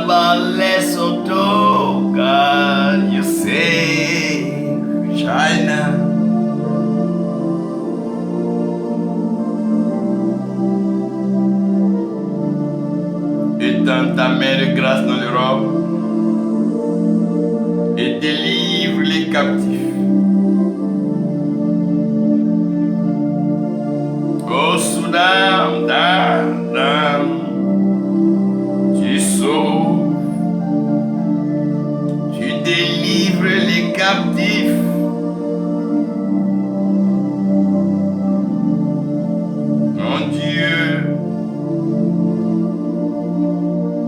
balé sotoka, you say, China. Étends ta main de grâce dans l'Europe et délivre les captifs. Au Soudan, tu sauves, tu délivres les captifs.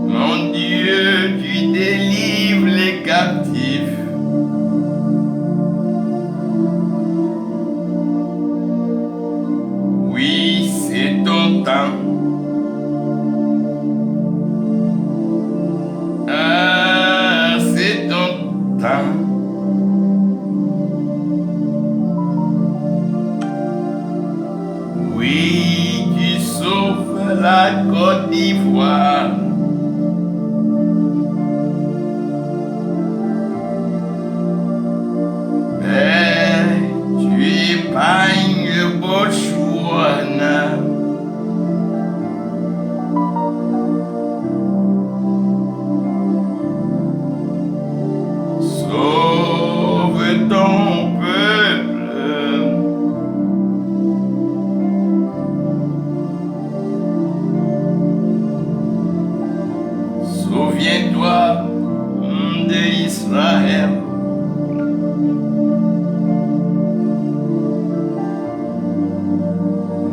Mon Dieu, tu délivres les captifs. Oui, c'est ton temps. Ah, c'est ton temps. Oui, tu sauves la Côte d'Ivoire. Tu épargnes le Botswana. Sauve ton peuple. Souviens-toi d'Israël.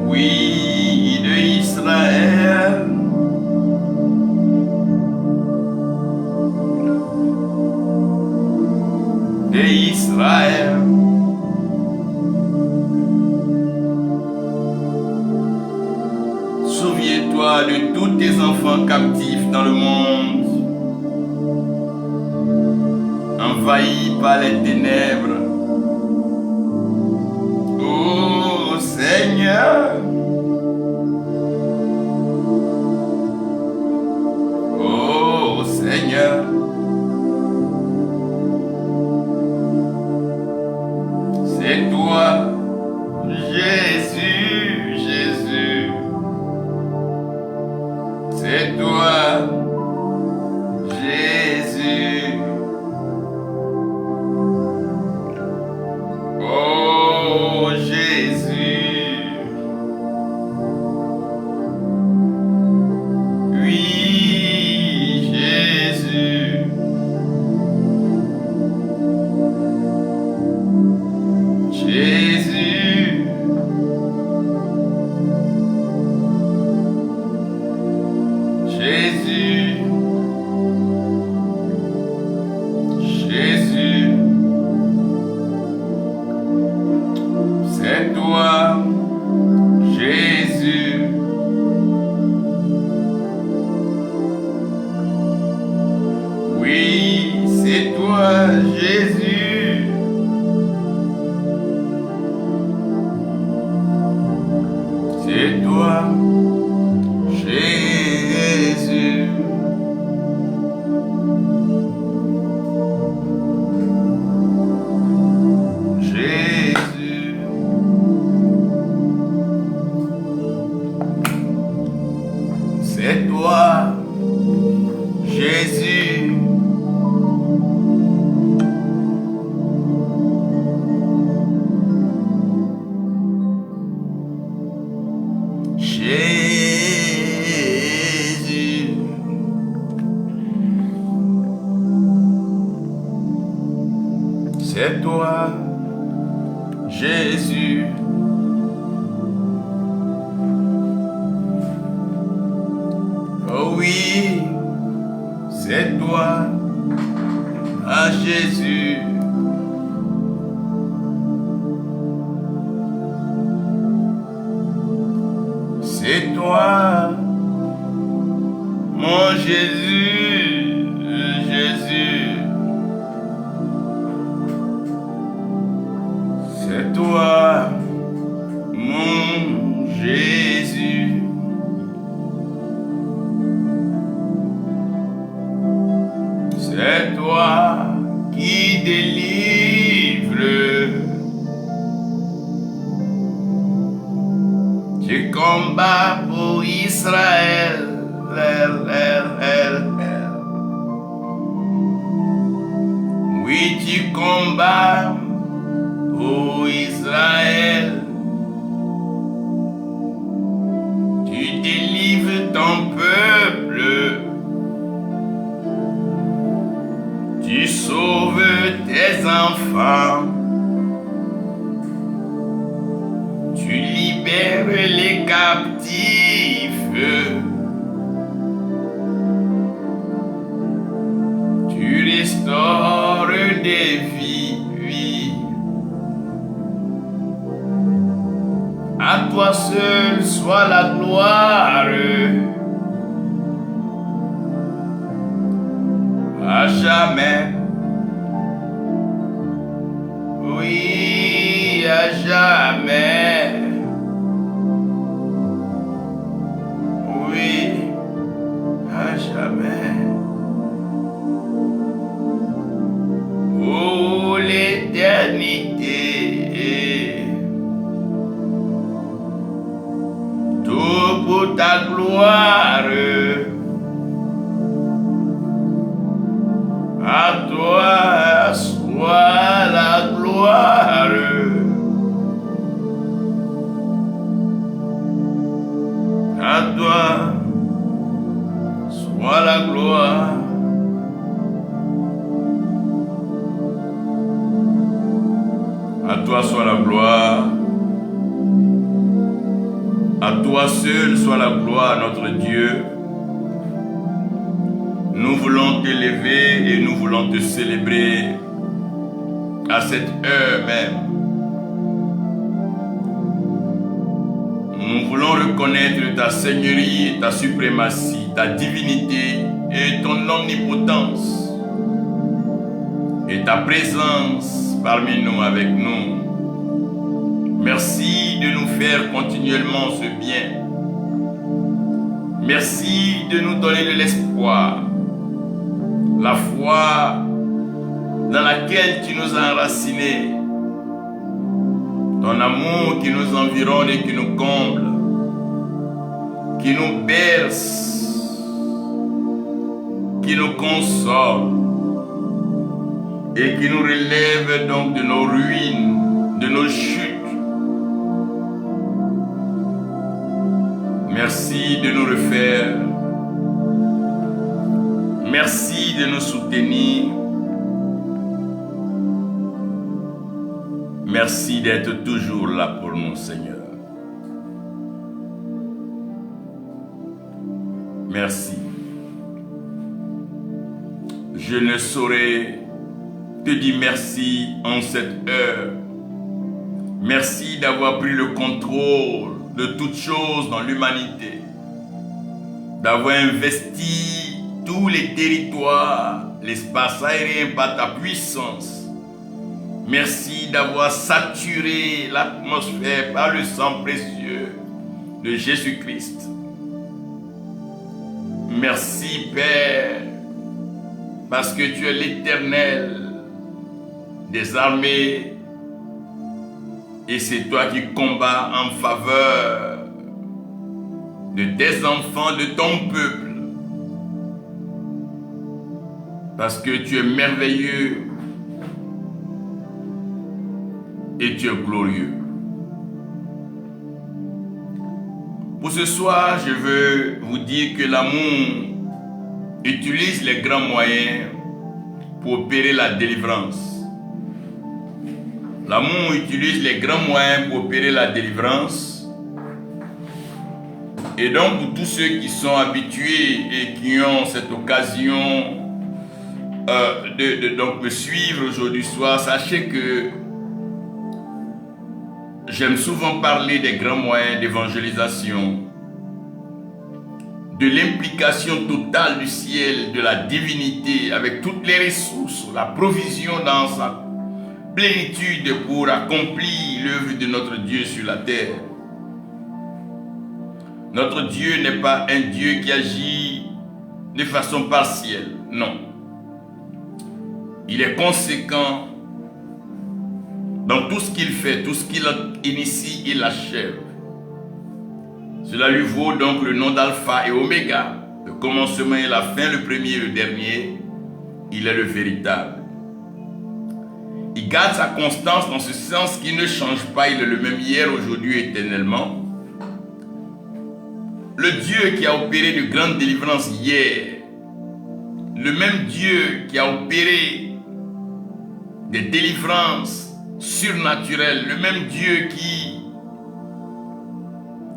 Oui, de Israël. De Israël. Souviens-toi de tous tes enfants captifs dans le monde, envahis par les ténèbres. Oh Seigneur, oh Seigneur, c'est toi, Jésus, Jésus, c'est toi, Jésus. Oh Jésus, oui Jésus, Jésus, Jésus, Jésus, c'est toi, Jésus. Oui, c'est toi, Jésus. C'est toi, Jésus. Jésus. C'est toi, Jésus. Jésus. C'est toi, Jésus. Oh oui, c'est toi, ah Jésus. C'est toi, mon Jésus, Jésus. C'est toi, mon Jésus. délivres. Tu combats pour Israël. Oui, tu combats pour Israël. Tu délivres ton peuple. Tu sauves tes enfants. Tu libères les captifs. Tu restaures des vies. À toi seul soit la gloire. À jamais. Oui, à jamais. Oui, à jamais. Oh, l'éternité. Tout pour ta gloire. À toi soit la gloire. À toi soit la gloire. À toi soit la gloire. À toi seul soit la gloire, notre Dieu. Nous voulons t'élever et nous voulons te célébrer à cette heure même. Nous voulons reconnaître ta seigneurie, ta suprématie, ta divinité et ton omnipotence et ta présence parmi nous, avec nous. Merci de nous faire continuellement ce bien. Merci de nous donner de l'espoir, la foi dans laquelle tu nous as enracinés, ton amour qui nous environne et qui nous comble, qui nous berce, qui nous console et qui nous relève donc de nos ruines, de nos chutes. Merci de nous refaire. Merci de nous soutenir. Merci d'être toujours là pour nous, Seigneur. Merci. Je ne saurais te dire merci en cette heure. Merci d'avoir pris le contrôle de toutes choses dans l'humanité, d'avoir investi tous les territoires, l'espace aérien par ta puissance. Merci d'avoir saturé l'atmosphère par le sang précieux de Jésus-Christ. Merci Père, parce que tu es l'Éternel des armées et c'est toi qui combats en faveur de tes enfants, de ton peuple. Parce que tu es merveilleux et tu es glorieux. Pour ce soir, je veux vous dire que l'amour utilise les grands moyens pour opérer la délivrance. L'amour utilise les grands moyens pour opérer la délivrance. Et donc, pour tous ceux qui sont habitués et qui ont cette occasion de me suivre aujourd'hui soir, sachez que j'aime souvent parler des grands moyens d'évangélisation, de l'implication totale du ciel, de la divinité, avec toutes les ressources, la provision dans sa plénitude pour accomplir l'œuvre de notre Dieu sur la terre. Notre Dieu n'est pas un Dieu qui agit de façon partielle, non. Il est conséquent dans tout ce qu'il fait, tout ce qu'il initie, il achève. Cela lui vaut donc le nom d'Alpha et Oméga, le commencement et la fin, le premier et le dernier. Il est le véritable. Il garde sa constance dans ce sens qu'il ne change pas, il est le même hier, aujourd'hui, éternellement. Le Dieu qui a opéré de grandes délivrances hier, le même Dieu qui a opéré des délivrances surnaturelles, le même Dieu qui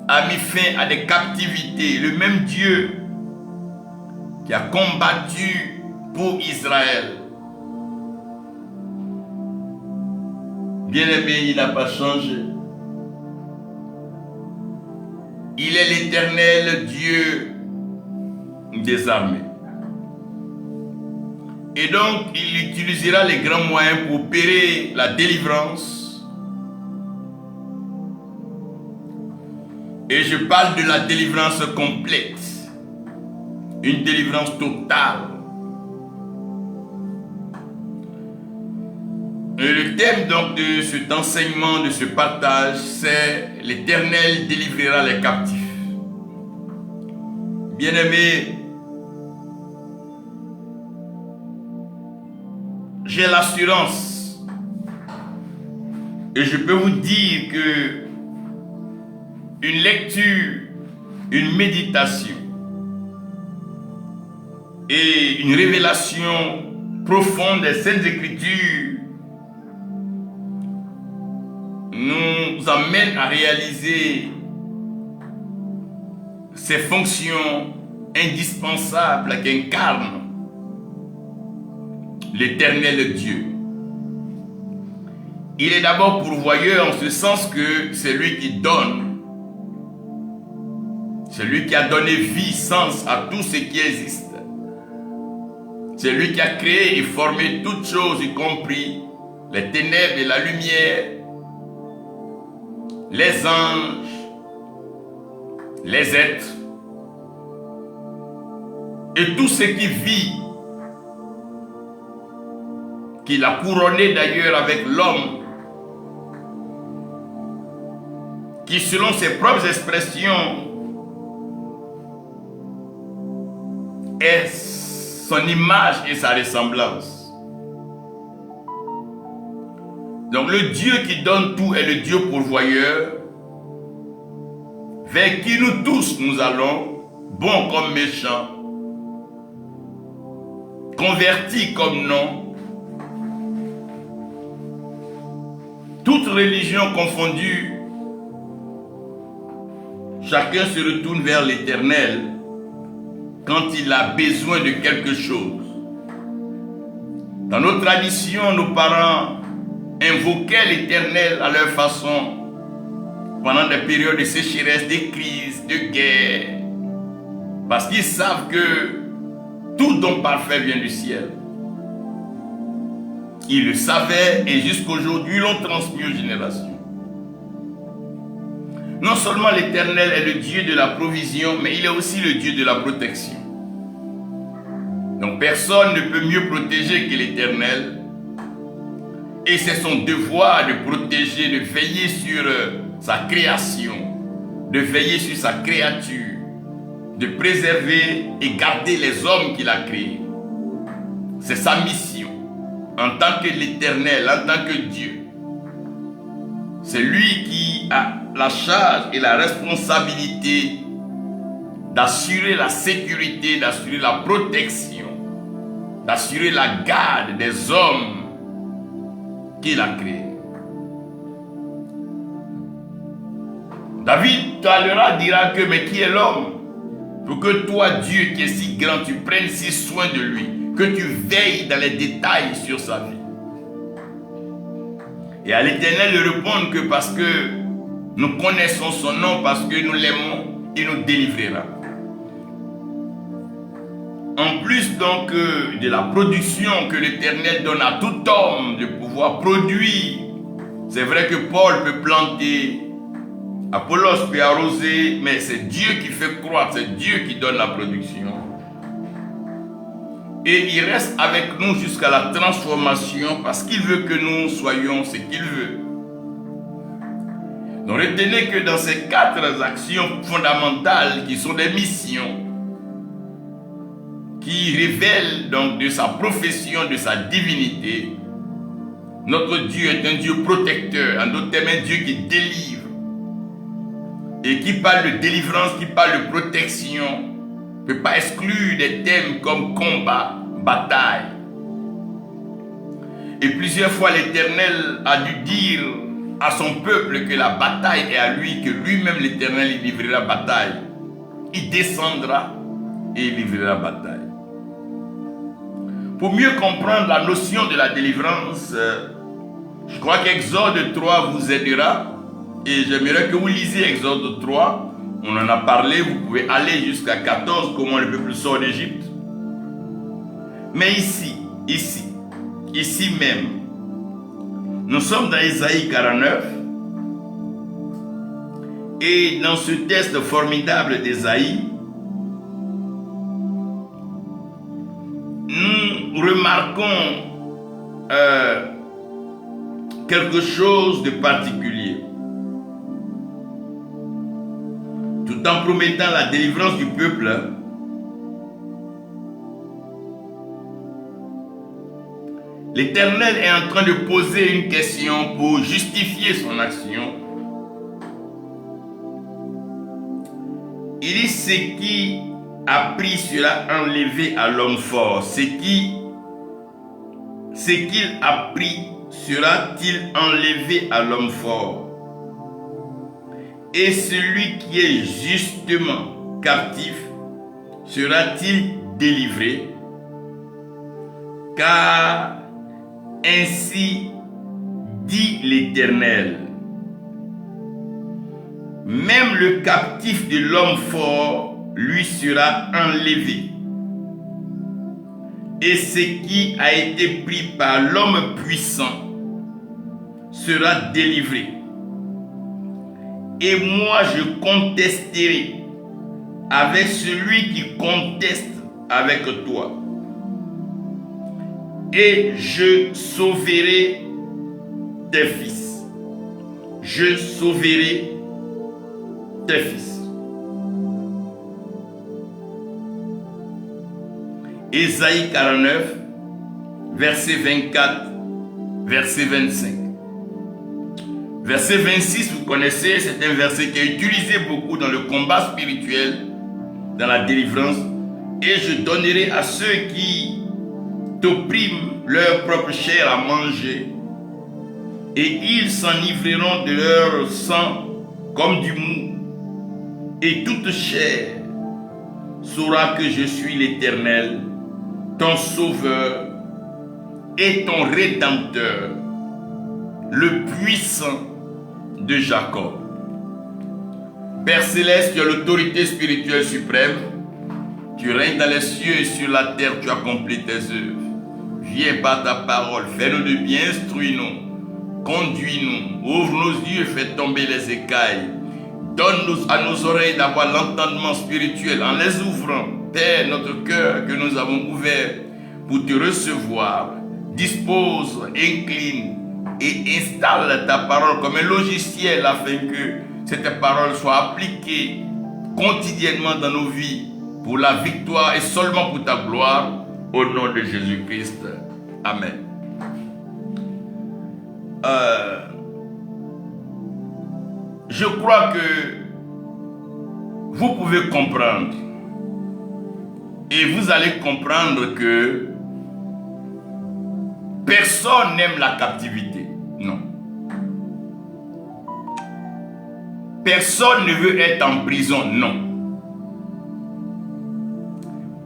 a mis fin à des captivités, le même Dieu qui a combattu pour Israël. Bien-aimé, il n'a pas changé. Il est l'Éternel Dieu des armées. Et donc, il utilisera les grands moyens pour opérer la délivrance. Et je parle de la délivrance complète. Une délivrance totale. Et le thème donc de cet enseignement, de ce partage, c'est l'Éternel délivrera les captifs. Bien-aimés, j'ai l'assurance et je peux vous dire que une lecture, une méditation et une révélation profonde des Saintes Écritures nous amène à réaliser ces fonctions indispensables qu'incarne l'Éternel Dieu. Il est d'abord pourvoyeur en ce sens que c'est lui qui donne. C'est lui qui a donné vie, sens à tout ce qui existe. C'est lui qui a créé et formé toutes choses, y compris les ténèbres et la lumière, les anges, les êtres et tout ce qui vit, qu'il a couronné d'ailleurs avec l'homme, qui selon ses propres expressions est son image et sa ressemblance. Donc le Dieu qui donne tout est le Dieu pourvoyeur, vers qui nous tous nous allons, bons comme méchants, convertis comme non, toute religion confondue, chacun se retourne vers l'Éternel quand il a besoin de quelque chose. Dans nos traditions, nos parents invoquaient l'Éternel à leur façon pendant des périodes de sécheresse, de crise, de guerre, parce qu'ils savent que tout don parfait vient du ciel. Ils le savaient et jusqu'aujourd'hui l'ont transmis aux générations. Non seulement l'Éternel est le Dieu de la provision, mais il est aussi le Dieu de la protection. Donc personne ne peut mieux protéger que l'Éternel. Et c'est son devoir de protéger, de veiller sur sa création, de veiller sur sa créature, de préserver et garder les hommes qu'il a créés. C'est sa mission en tant que l'Éternel, en tant que Dieu. C'est lui qui a la charge et la responsabilité d'assurer la sécurité, d'assurer la protection, d'assurer la garde des hommes qu'il a créés. David tout à l'heure dira que mais qui est l'homme pour que toi, Dieu qui est si grand, tu prennes si soin de lui, que tu veilles dans les détails sur sa vie. Et à l'Éternel de répondre que parce que nous connaissons son nom, parce que nous l'aimons, il nous délivrera. En plus donc de la production que l'Éternel donne à tout homme de pouvoir produire, c'est vrai que Paul peut planter, Apollos peut arroser, mais c'est Dieu qui fait croître, c'est Dieu qui donne la production. Et il reste avec nous jusqu'à la transformation parce qu'il veut que nous soyons ce qu'il veut. Donc retenez que dans ces 4 actions fondamentales qui sont des missions, qui révèlent donc de sa profession, de sa divinité, notre Dieu est un Dieu protecteur, en d'autres termes un Dieu qui délivre. Et qui parle de délivrance, qui parle de protection, ne peut pas exclure des thèmes comme combat, bataille. Et plusieurs fois l'Éternel a dû dire à son peuple que la bataille est à lui, que lui-même l'Éternel il livrera la bataille. Il descendra et il livrera la bataille. Pour mieux comprendre la notion de la délivrance, je crois qu'Exode 3 vous aidera. Et j'aimerais que vous lisiez Exode 3. On en a parlé, vous pouvez aller jusqu'à 14, comment le peuple sort d'Égypte. Mais ici même, nous sommes dans Ésaïe 49. Et dans ce texte formidable d'Ésaïe, nous remarquons quelque chose de particulier. Tout en promettant la délivrance du peuple, l'Éternel est en train de poser une question pour justifier son action. Il dit: ce qui a pris sera enlevé à l'homme fort. Ce qu'il a pris sera-t-il enlevé à l'homme fort? Et celui qui est justement captif sera-t-il délivré? Car ainsi dit l'Éternel, même le captif de l'homme fort lui sera enlevé, et ce qui a été pris par l'homme puissant sera délivré. Et moi je contesterai avec celui qui conteste avec toi, et je sauverai tes fils. Je sauverai tes fils. Ésaïe 49, verset 24, verset 25. Verset 26, vous connaissez, c'est un verset qui est utilisé beaucoup dans le combat spirituel, dans la délivrance. Et je donnerai à ceux qui t'oppriment leur propre chair à manger, et ils s'enivreront de leur sang comme du mou, et toute chair saura que je suis l'Éternel, ton sauveur et ton rédempteur, le puissant de Jacob. Père céleste, tu as l'autorité spirituelle suprême, tu règnes dans les cieux et sur la terre, tu accomplis tes œuvres. Viens par ta parole, fais-nous de bien, instruis-nous, conduis-nous, ouvre nos yeux, fais tomber les écailles. Donne-nous à nos oreilles d'avoir l'entendement spirituel en les ouvrant. Père, notre cœur que nous avons ouvert pour te recevoir, dispose, incline et installe ta parole comme un logiciel afin que cette parole soit appliquée quotidiennement dans nos vies pour la victoire et seulement pour ta gloire, au nom de Jésus-Christ. Amen. Je crois que vous pouvez comprendre et vous allez comprendre que personne n'aime la captivité. Non. Personne ne veut être en prison. Non.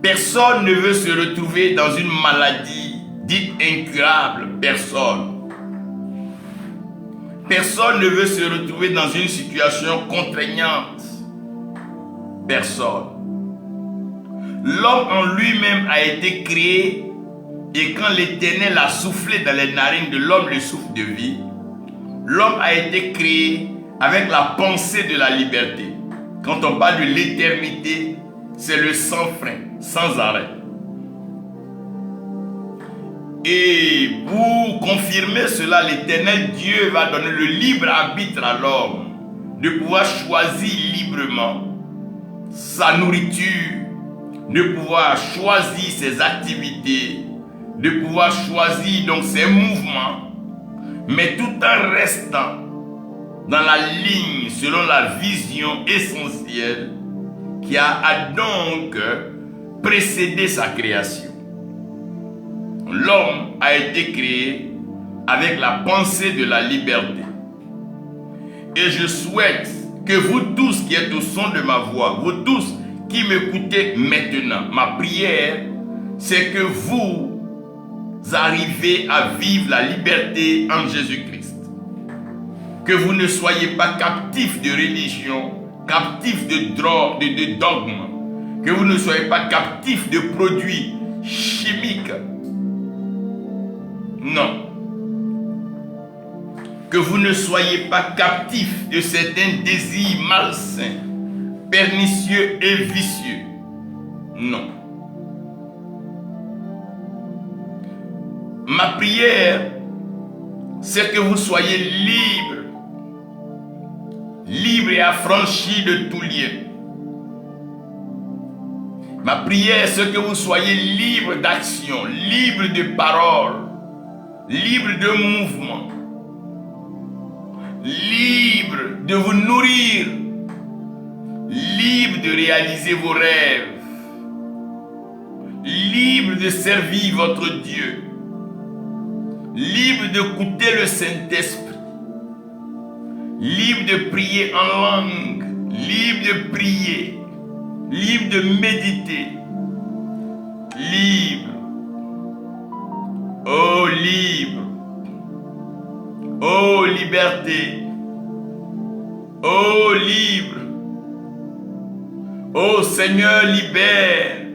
Personne ne veut se retrouver dans une maladie dite incurable. Personne. Personne ne veut se retrouver dans une situation contraignante. Personne. L'homme en lui-même a été créé, et quand l'Éternel a soufflé dans les narines de l'homme le souffle de vie, l'homme a été créé avec la pensée de la liberté. Quand on parle de l'éternité, c'est le sans frein, sans arrêt. Et pour confirmer cela, l'Éternel Dieu va donner le libre arbitre à l'homme de pouvoir choisir librement sa nourriture, de pouvoir choisir ses activités, de pouvoir choisir donc ses mouvements, mais tout en restant dans la ligne selon la vision essentielle qui a donc précédé sa création. L'homme a été créé avec la pensée de la liberté. Et je souhaite que vous tous qui êtes au son de ma voix, vous tous qui m'écoutez maintenant, ma prière, c'est que vous arrivez à vivre la liberté en Jésus-Christ. Que vous ne soyez pas captifs de religion, captifs de drogue, de dogmes, que vous ne soyez pas captifs de produits chimiques. Non. Que vous ne soyez pas captifs de certains désirs malsains, pernicieux et vicieux. Non. Ma prière, c'est que vous soyez libres, libres et affranchis de tout lien. Ma prière, c'est que vous soyez libres d'action, libres de parole, libres de mouvement, libres de vous nourrir, libres de réaliser vos rêves, libres de servir votre Dieu, libres d'écouter le Saint-Esprit, libres de prier en langue, libres de prier, libres de méditer, libres. Oh libre, oh liberté, oh libre, oh Seigneur libère,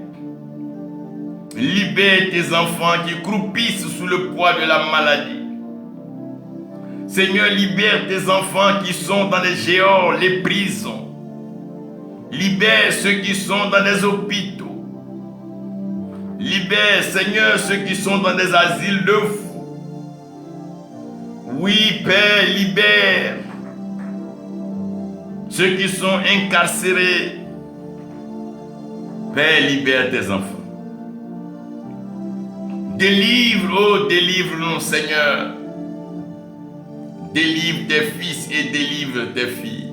libère tes enfants qui croupissent sous le poids de la maladie. Seigneur libère tes enfants qui sont dans les géoles, les prisons, libère ceux qui sont dans les hôpitaux. Libère, Seigneur, ceux qui sont dans des asiles de fous. Oui, Père, libère ceux qui sont incarcérés. Père, libère tes enfants. Délivre, oh, délivre-nous, Seigneur. Délivre tes fils et délivre tes filles.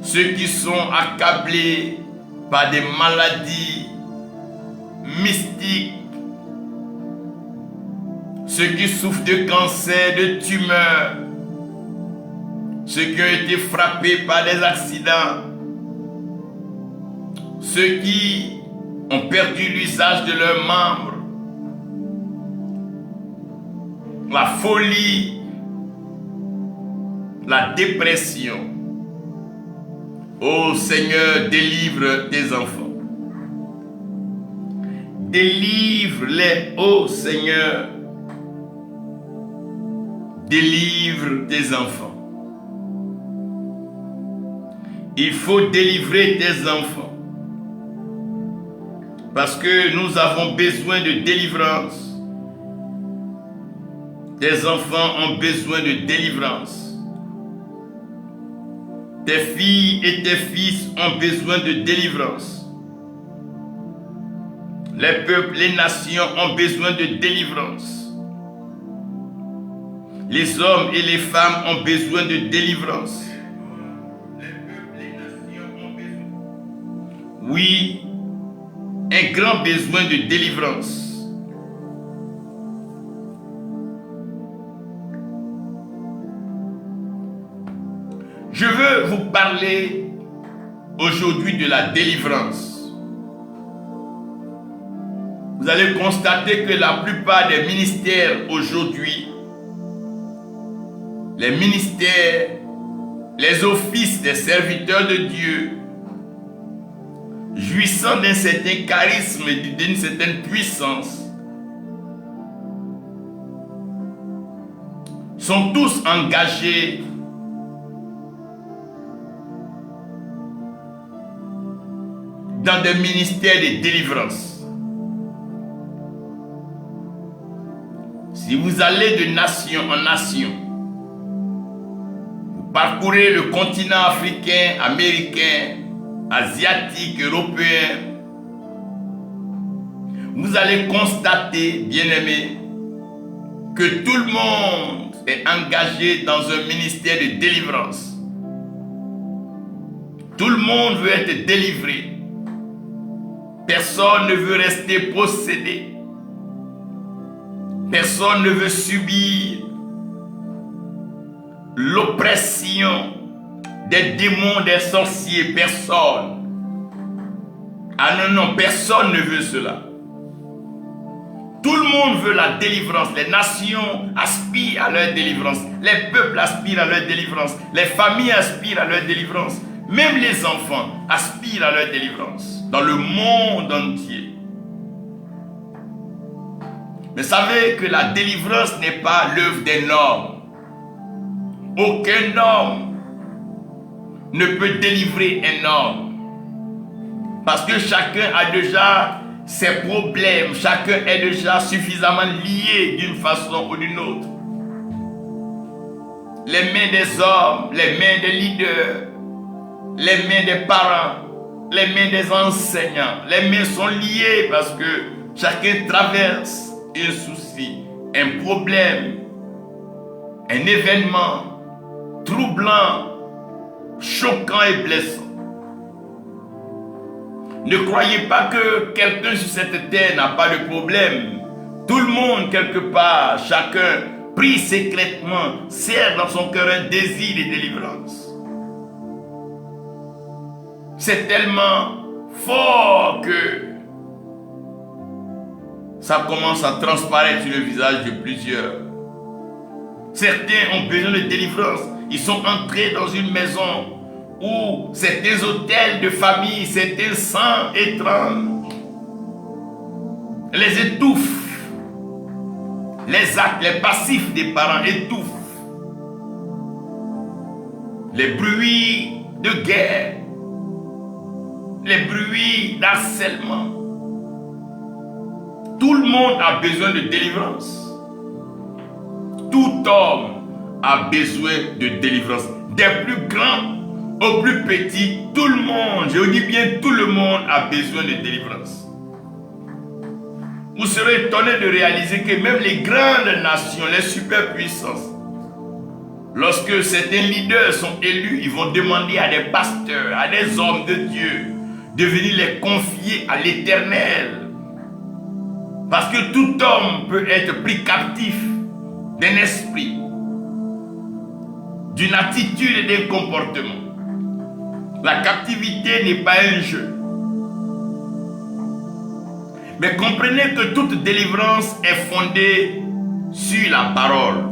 Ceux qui sont accablés par des maladies mystiques, ceux qui souffrent de cancer, de tumeurs, ceux qui ont été frappés par des accidents, ceux qui ont perdu l'usage de leurs membres, la folie, la dépression. Ô Seigneur, délivre tes enfants. Délivre-les, ô Seigneur. Délivre tes enfants. Il faut délivrer tes enfants. Parce que nous avons besoin de délivrance. Tes enfants ont besoin de délivrance. Tes filles et tes fils ont besoin de délivrance. Les peuples, les nations ont besoin de délivrance. Les hommes et les femmes ont besoin de délivrance. Oui, un grand besoin de délivrance. Je veux vous parler aujourd'hui de la délivrance. Vous allez constater que la plupart des ministères aujourd'hui, les ministères, les offices des serviteurs de Dieu, jouissant d'un certain charisme et d'une certaine puissance, sont tous engagés dans des ministères de délivrance. Si vous allez de nation en nation, vous parcourez le continent africain, américain, asiatique, européen, vous allez constater, bien-aimés, que tout le monde est engagé dans un ministère de délivrance. Tout le monde veut être délivré. Personne ne veut rester possédé. Personne ne veut subir l'oppression des démons, des sorciers. Personne. Ah non, non, personne ne veut cela. Tout le monde veut la délivrance. Les nations aspirent à leur délivrance. Les peuples aspirent à leur délivrance. Les familles aspirent à leur délivrance. Même les enfants aspirent à leur délivrance. Dans le monde entier. Mais savez que la délivrance n'est pas l'œuvre d'un homme. Aucun homme ne peut délivrer un homme. Parce que chacun a déjà ses problèmes, chacun est déjà suffisamment lié d'une façon ou d'une autre. Les mains des hommes, les mains des leaders, les mains des parents, les mains des enseignants, les mains sont liées parce que chacun traverse un souci, un problème, un événement troublant, choquant et blessant. Ne croyez pas que quelqu'un sur cette terre n'a pas de problème. Tout le monde, quelque part, chacun prie secrètement, serre dans son cœur un désir de délivrance. C'est tellement fort que ça commence à transparaître sur le visage de plusieurs. Certains ont besoin de délivrance. Ils sont entrés dans une maison où certains hôtels de famille, certains sangs étranges les étouffent. Les actes, les passifs des parents étouffent. Les bruits de guerre, les bruits d'harcèlement. Tout le monde a besoin de délivrance. Tout homme a besoin de délivrance. Des plus grands aux plus petits, tout le monde, je dis bien tout le monde a besoin de délivrance. Vous serez étonné de réaliser que même les grandes nations, les superpuissances, lorsque certains leaders sont élus, ils vont demander à des pasteurs, à des hommes de Dieu, de venir les confier à l'Éternel. Parce que tout homme peut être pris captif d'un esprit, d'une attitude et d'un comportement. La captivité n'est pas un jeu. Mais comprenez que toute délivrance est fondée sur la parole.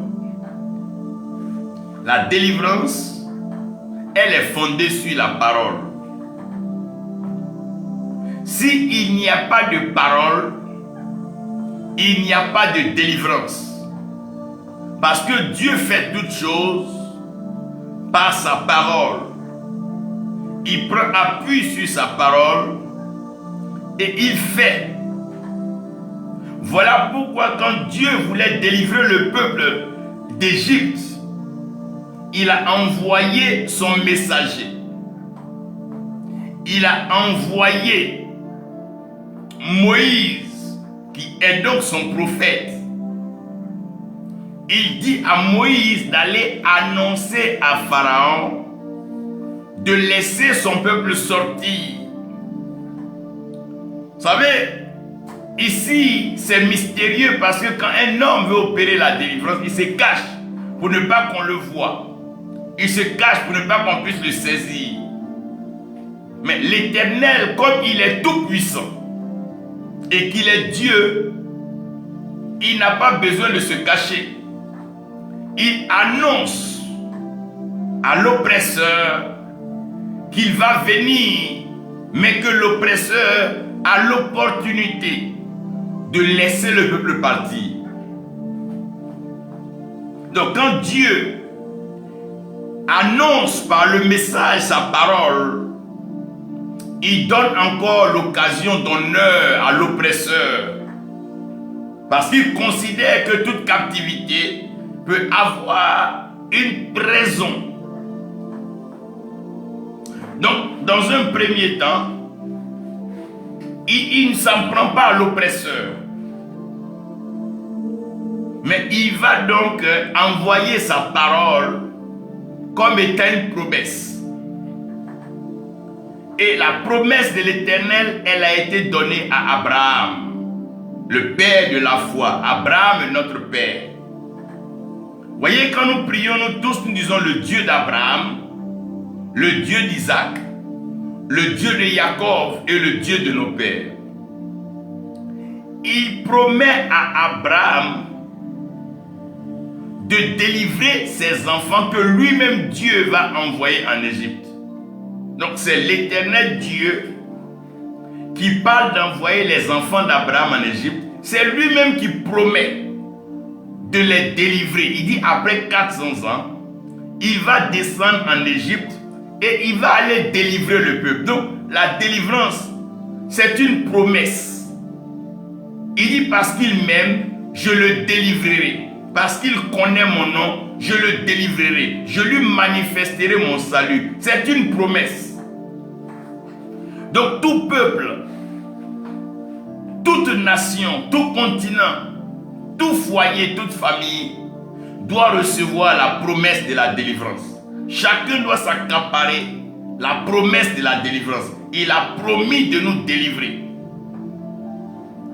La délivrance, elle est fondée sur la parole. S'il n'y a pas de parole, il n'y a pas de délivrance. Parce que Dieu fait toutes choses par sa parole. Il prend appui sur sa parole et il fait. Voilà pourquoi quand Dieu voulait délivrer le peuple d'Égypte, il a envoyé son messager. Il a envoyé Moïse, qui est donc son prophète. Il dit à Moïse d'aller annoncer à Pharaon de laisser son peuple sortir. Vous savez, ici, c'est mystérieux parce que quand un homme veut opérer la délivrance, il se cache pour ne pas qu'on le voie. Il se cache pour ne pas qu'on puisse le saisir. Mais l'Éternel, comme il est tout puissant et qu'il est Dieu, il n'a pas besoin de se cacher. Il annonce à l'oppresseur qu'il va venir, mais que l'oppresseur a l'opportunité de laisser le peuple partir. Donc quand Dieu annonce par le message sa parole, il donne encore l'occasion d'honneur à l'oppresseur. Parce qu'il considère que toute captivité peut avoir une raison. Donc, dans un premier temps, il ne s'en prend pas à l'oppresseur. Mais il va donc envoyer sa parole comme étant une promesse. Et la promesse de l'Éternel, elle a été donnée à Abraham, le père de la foi. Abraham est notre père. Voyez, quand nous prions, nous tous, nous disons le Dieu d'Abraham, le Dieu d'Isaac, le Dieu de Jacob et le Dieu de nos pères. Il promet à Abraham de délivrer ses enfants que lui-même Dieu va envoyer en Égypte. Donc c'est l'Éternel Dieu qui parle d'envoyer les enfants d'Abraham en Égypte. C'est lui-même qui promet de les délivrer. Il dit après 400 ans, il va descendre en Égypte et il va aller délivrer le peuple. Donc la délivrance, c'est une promesse. Il dit parce qu'il m'aime, je le délivrerai. Parce qu'il connaît mon nom, je le délivrerai. Je lui manifesterai mon salut. C'est une promesse. Donc tout peuple, toute nation, tout continent, tout foyer, toute famille doit recevoir la promesse de la délivrance. Chacun doit s'accaparer la promesse de la délivrance. Il a promis de nous délivrer.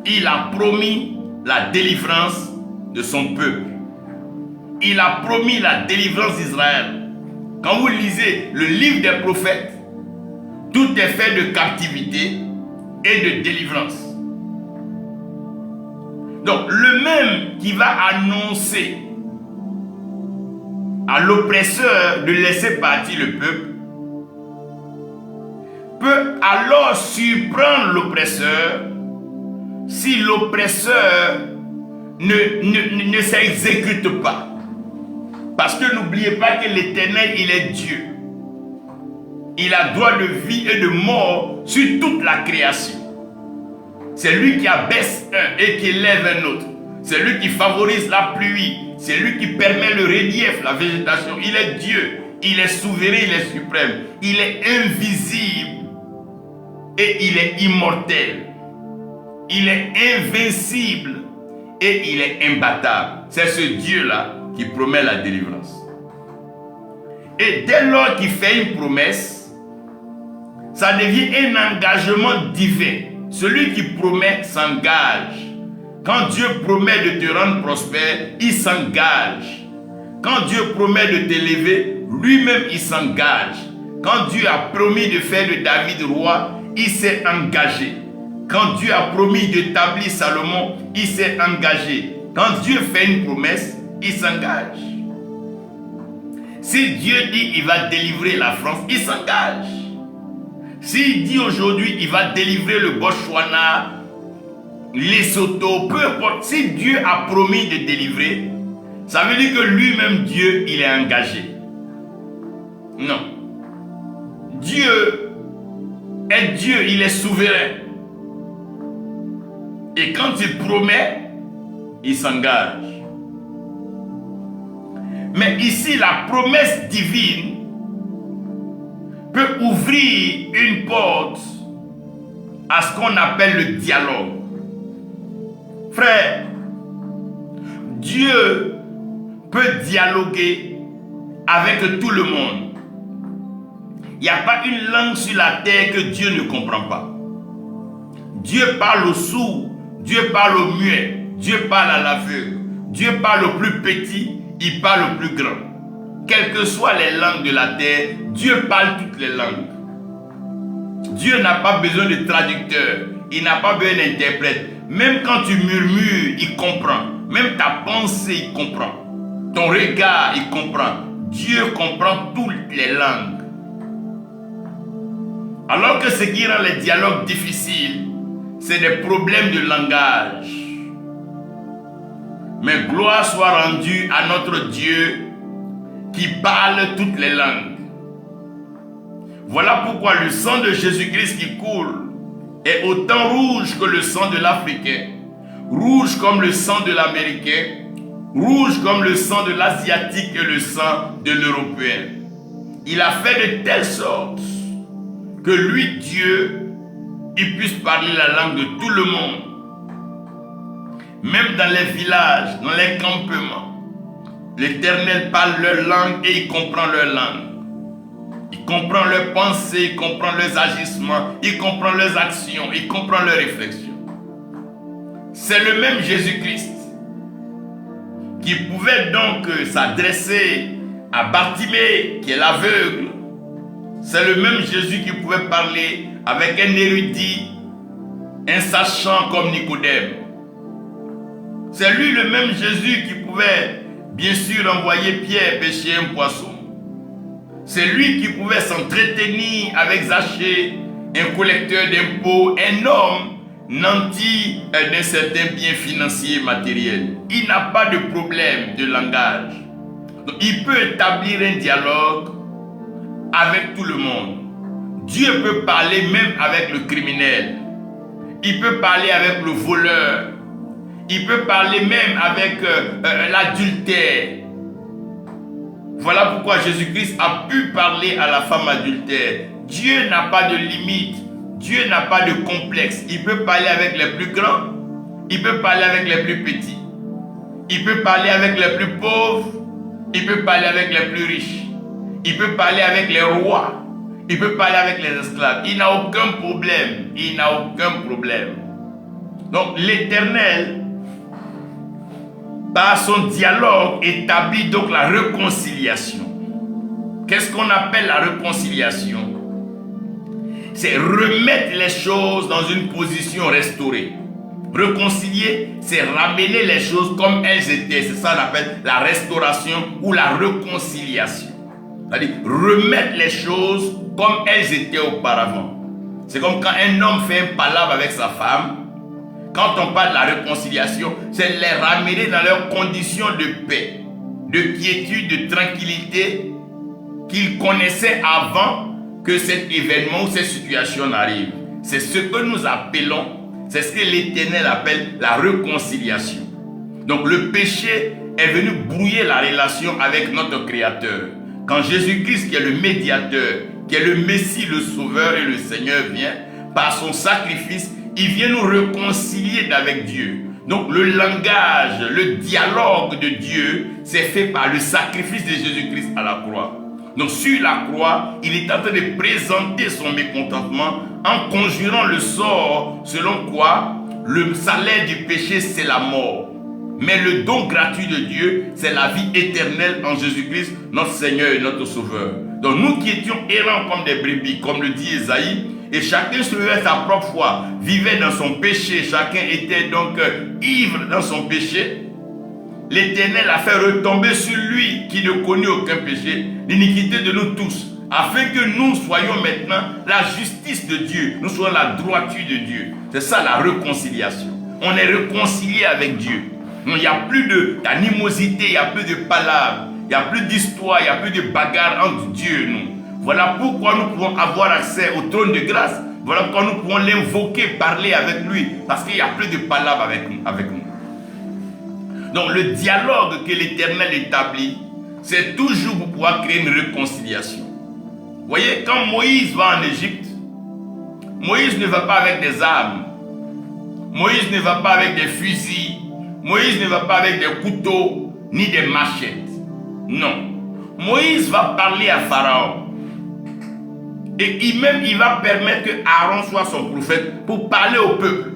Il a promis la délivrance de son peuple. Il a promis la délivrance d'Israël. Quand vous lisez le livre des prophètes, tout est fait de captivité et de délivrance. Donc le même qui va annoncer à l'oppresseur de laisser partir le peuple peut alors surprendre l'oppresseur si l'oppresseur ne s'exécute pas. Parce que n'oubliez pas que l'Éternel, il est Dieu. Il a droit de vie et de mort sur toute la création. C'est lui qui abaisse un et qui élève un autre. C'est lui qui favorise la pluie. C'est lui qui permet le relief, la végétation. Il est Dieu. Il est souverain, il est suprême. Il est invisible et il est immortel. Il est invincible et il est imbattable. C'est ce Dieu-là qui promet la délivrance. Et dès lors qu'il fait une promesse, ça devient un engagement divin. Celui qui promet s'engage. Quand Dieu promet de te rendre prospère, il s'engage. Quand Dieu promet de t'élever, lui-même il s'engage. Quand Dieu a promis de faire de David roi, il s'est engagé. Quand Dieu a promis d'établir Salomon, il s'est engagé. Quand Dieu fait une promesse, il s'engage. Si Dieu dit il va délivrer la France, il s'engage. S'il dit aujourd'hui il va délivrer le Botswana, Lesotho, peu importe, si Dieu a promis de délivrer, ça veut dire que lui-même Dieu, il est engagé. Non. Dieu est Dieu, il est souverain. Et quand il promet, il s'engage. Mais ici, la promesse divine peut ouvrir une porte à ce qu'on appelle le dialogue. Frère, Dieu peut dialoguer avec tout le monde. Il n'y a pas une langue sur la terre que Dieu ne comprend pas. Dieu parle aux sourds, Dieu parle aux muets, Dieu parle à l'aveugle, Dieu parle au plus petit, il parle au plus grand. Quelles que soient les langues de la terre, Dieu parle toutes les langues. Dieu n'a pas besoin de traducteur, il n'a pas besoin d'interprète. Même quand tu murmures, il comprend. Même ta pensée, il comprend. Ton regard, il comprend. Dieu comprend toutes les langues. Alors que ce qui rend les dialogues difficiles, c'est des problèmes de langage. Mais gloire soit rendue à notre Dieu qui parle toutes les langues. Voilà pourquoi le sang de Jésus-Christ qui coule est autant rouge que le sang de l'Africain, rouge comme le sang de l'Américain, rouge comme le sang de l'Asiatique et le sang de l'Européen. Il a fait de telle sorte que lui, Dieu, il puisse parler la langue de tout le monde. Même dans les villages, dans les campements, l'Éternel parle leur langue et il comprend leur langue. Il comprend leurs pensées, il comprend leurs agissements, il comprend leurs actions, il comprend leurs réflexions. C'est le même Jésus-Christ qui pouvait donc s'adresser à Bartimée, qui est l'aveugle. C'est le même Jésus qui pouvait parler avec un érudit, un sachant comme Nicodème. C'est lui le même Jésus qui pouvait bien sûr envoyer Pierre pêcher un poisson. C'est lui qui pouvait s'entretenir avec Zachée, un collecteur d'impôts, un homme nanti d'un certain bien financier et matériel. Il n'a pas de problème de langage. Donc, il peut établir un dialogue avec tout le monde. Dieu peut parler même avec le criminel. Il peut parler avec le voleur. Il peut parler même avec l'adultère. Voilà pourquoi Jésus-Christ a pu parler à la femme adultère. Dieu n'a pas de limite. Dieu n'a pas de complexe. Il peut parler avec les plus grands. Il peut parler avec les plus petits. Il peut parler avec les plus pauvres. Il peut parler avec les plus riches. Il peut parler avec les rois. Il peut parler avec les esclaves. Il n'a aucun problème. Il n'a aucun problème. Donc l'Éternel, par son dialogue, établit donc la réconciliation. Qu'est-ce qu'on appelle la réconciliation? C'est remettre les choses dans une position restaurée. Réconcilier, c'est ramener les choses comme elles étaient. C'est ça qu'on appelle la restauration ou la réconciliation. C'est-à-dire remettre les choses comme elles étaient auparavant. C'est comme quand un homme fait un palabre avec sa femme. Quand on parle de la réconciliation, c'est les ramener dans leurs conditions de paix, de quiétude, de tranquillité qu'ils connaissaient avant que cet événement ou cette situation arrive. C'est ce que nous appelons, c'est ce que l'Éternel appelle la réconciliation. Donc le péché est venu brouiller la relation avec notre Créateur. Quand Jésus-Christ, qui est le médiateur, qui est le Messie, le Sauveur et le Seigneur vient, par son sacrifice, il vient nous réconcilier avec Dieu. Donc le langage, le dialogue de Dieu, c'est fait par le sacrifice de Jésus-Christ à la croix. Donc sur la croix, il est en train de présenter son mécontentement en conjurant le sort selon quoi le salaire du péché, c'est la mort. Mais le don gratuit de Dieu, c'est la vie éternelle en Jésus-Christ, notre Seigneur et notre Sauveur. Donc nous qui étions errants comme des brebis, comme le dit Ésaïe, et chacun suivait sa propre foi, vivait dans son péché, chacun était donc ivre dans son péché. L'Éternel a fait retomber sur lui qui ne connaît aucun péché, l'iniquité de nous tous, afin que nous soyons maintenant la justice de Dieu, nous soyons la droiture de Dieu. C'est ça la réconciliation. On est réconcilié avec Dieu. Il n'y a plus d'animosité, il n'y a plus de palabres, il n'y a plus d'histoire, il n'y a plus de bagarre entre Dieu et nous. Voilà pourquoi nous pouvons avoir accès au trône de grâce. Voilà pourquoi nous pouvons l'invoquer, parler avec lui, parce qu'il n'y a plus de palabres avec nous. Donc le dialogue que l'Éternel établit, c'est toujours pour pouvoir créer une réconciliation. Vous voyez, quand Moïse va en Égypte, Moïse ne va pas avec des armes. Moïse ne va pas avec des fusils. Moïse ne va pas avec des couteaux, ni des machettes. Non. Moïse va parler à Pharaon. Et il va permettre que Aaron soit son prophète pour parler au peuple.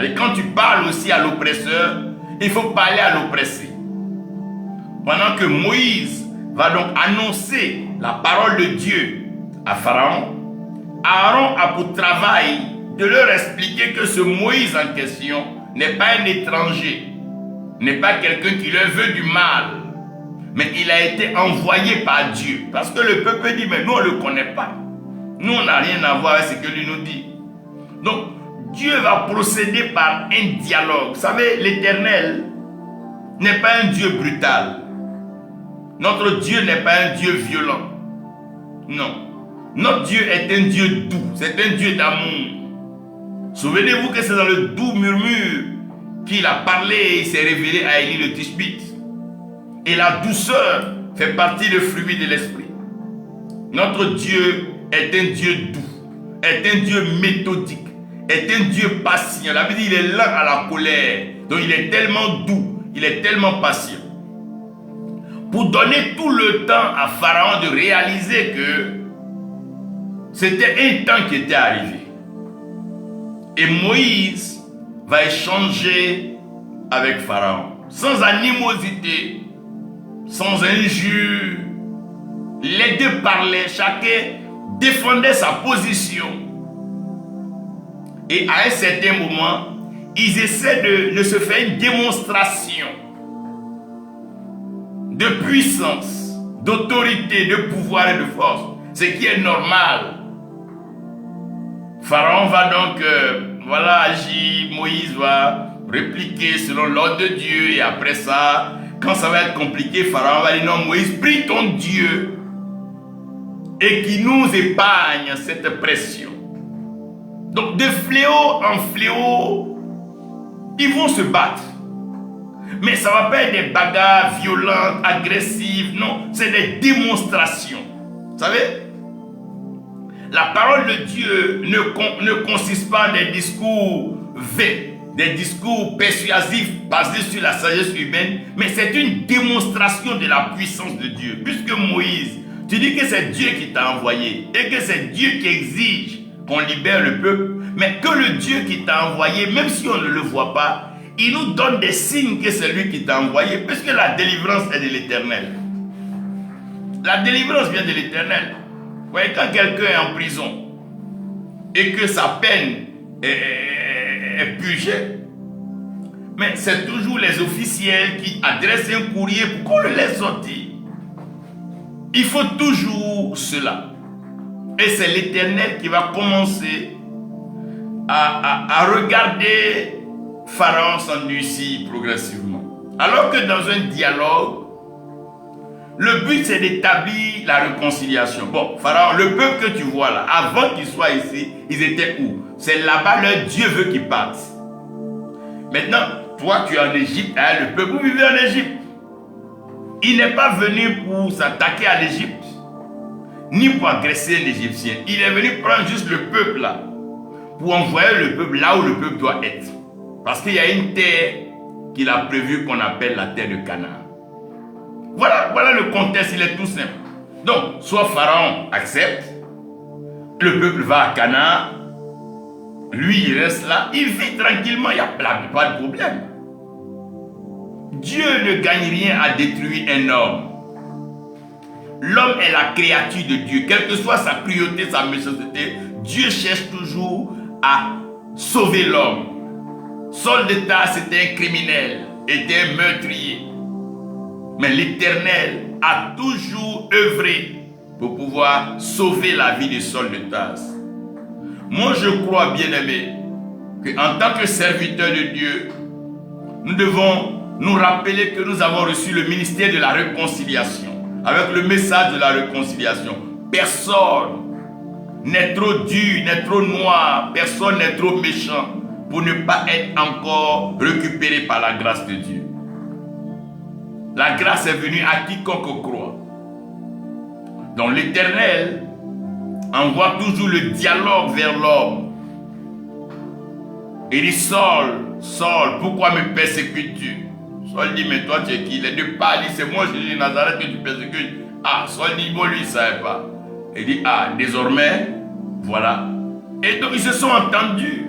Et quand tu parles aussi à l'oppresseur, il faut parler à l'oppressé. Pendant que Moïse va donc annoncer la parole de Dieu à Pharaon, Aaron a pour travail de leur expliquer que ce Moïse en question n'est pas un étranger, n'est pas quelqu'un qui leur veut du mal, mais il a été envoyé par Dieu. Parce que le peuple dit, mais nous on ne le connaît pas. Nous on n'a rien à voir avec ce que lui nous dit. Donc Dieu va procéder par un dialogue. Vous savez, l'Éternel n'est pas un Dieu brutal. Notre Dieu n'est pas un Dieu violent. Non. Notre Dieu est un Dieu doux. C'est un Dieu d'amour. Souvenez-vous que c'est dans le doux murmure qu'il a parlé et il s'est révélé à Élie le Tishbite. Et la douceur fait partie du fruit de l'esprit. Notre Dieu est un Dieu doux, est un Dieu méthodique, est un Dieu patient. La Bible dit qu'il est lent à la colère. Donc il est tellement doux, il est tellement patient. Pour donner tout le temps à Pharaon de réaliser que c'était un temps qui était arrivé. Et Moïse va échanger avec Pharaon. Sans animosité, sans injure. Les deux parlaient, chacun défendait sa position. Et à un certain moment, ils essaient de se faire une démonstration de puissance, d'autorité, de pouvoir et de force. Ce qui est normal. Pharaon va donc agir, Moïse va répliquer selon l'ordre de Dieu. Et après ça, quand ça va être compliqué, Pharaon va dire non, Moïse, prie ton Dieu et qui nous épargne cette pression. Donc de fléau en fléau, ils vont se battre. Mais ça ne va pas être des bagarres violentes, agressives, non, c'est des démonstrations. Vous savez, la parole de Dieu ne consiste pas en des discours vains, des discours persuasifs basés sur la sagesse humaine, mais c'est une démonstration de la puissance de Dieu. Puisque Moïse, tu dis que c'est Dieu qui t'a envoyé et que c'est Dieu qui exige qu'on libère le peuple, mais que le Dieu qui t'a envoyé, même si on ne le voit pas, il nous donne des signes que c'est lui qui t'a envoyé, puisque la délivrance est de l'Éternel. La délivrance vient de l'Éternel. Vous voyez, quand quelqu'un est en prison et que sa peine est purgée, mais c'est toujours les officiels qui adressent un courrier pour qu'on le laisse sortir. Il faut toujours cela. Et c'est l'Éternel qui va commencer à regarder Pharaon s'endurcit progressivement. Alors que dans un dialogue, le but c'est d'établir la réconciliation. Bon, Pharaon, le peuple que tu vois là, avant qu'ils soient ici, ils étaient où? C'est là-bas, leur Dieu veut qu'ils partent. Maintenant, toi tu es en Égypte, hein, le peuple, vous vivez en Égypte. Il n'est pas venu pour s'attaquer à l'Égypte, ni pour agresser un Égyptien. Il est venu prendre juste le peuple là, pour envoyer le peuple là où le peuple doit être. Parce qu'il y a une terre qu'il a prévue qu'on appelle la terre de Canaan. Voilà le contexte, il est tout simple. Donc, soit Pharaon accepte, le peuple va à Canaan, lui il reste là, il vit tranquillement, il n'y a pas de problème. Dieu ne gagne rien à détruire un homme. L'homme est la créature de Dieu. Quelle que soit sa cruauté, sa méchanceté, Dieu cherche toujours à sauver l'homme. Saul de Tarse était un criminel, était un meurtrier. Mais l'Éternel a toujours œuvré pour pouvoir sauver la vie de Saul de Tarse. Moi, je crois, bien-aimé, qu'en tant que serviteur de Dieu, nous devons nous rappeler que nous avons reçu le ministère de la réconciliation, avec le message de la réconciliation. Personne n'est trop dur, n'est trop noir, personne n'est trop méchant pour ne pas être encore récupéré par la grâce de Dieu. La grâce est venue à quiconque croit. Donc l'Éternel envoie toujours le dialogue vers l'homme. Il dit, Saul, Saul, pourquoi me persécutes-tu? Saul dit, mais toi tu es qui? Les deux parlent, c'est moi Jésus de Nazareth que tu persécutes. Ah, Saul dit, bon lui il ne savait pas. Il dit, ah, désormais, voilà. Et donc ils se sont entendus.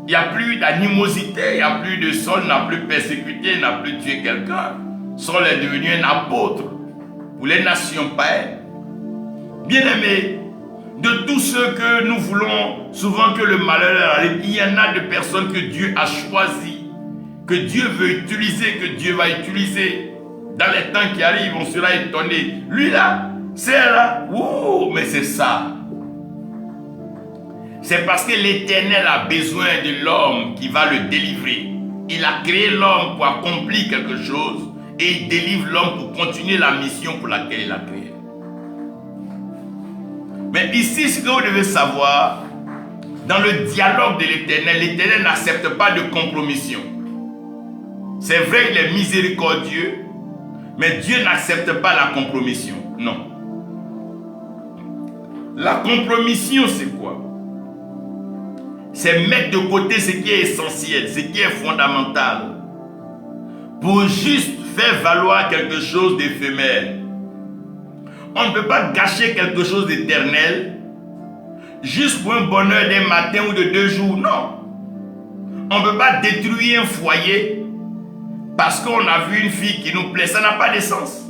Il n'y a plus d'animosité, il n'y a plus de Saul n'a plus persécuté, n'a plus tué quelqu'un. Saul est devenu un apôtre pour les nations païennes. Bien-aimés, de tous ceux que nous voulons souvent que le malheur arrive, il y en a de personnes que Dieu a choisies, que Dieu veut utiliser, que Dieu va utiliser. Dans les temps qui arrivent, on sera étonné. Lui là, c'est là, ouh, mais c'est ça. C'est parce que l'Éternel a besoin de l'homme qui va le délivrer. Il a créé l'homme pour accomplir quelque chose et il délivre l'homme pour continuer la mission pour laquelle il a créé. Mais ici, ce que vous devez savoir, dans le dialogue de l'Éternel n'accepte pas de compromission. C'est vrai, il est miséricordieux, mais Dieu n'accepte pas la compromission. Non. La compromission, c'est quoi? C'est mettre de côté ce qui est essentiel, ce qui est fondamental, pour juste faire valoir quelque chose d'éphémère. On ne peut pas gâcher quelque chose d'éternel juste pour un bonheur d'un matin ou de 2 jours. Non. On ne peut pas détruire un foyer parce qu'on a vu une fille qui nous plaît. Ça n'a pas de sens.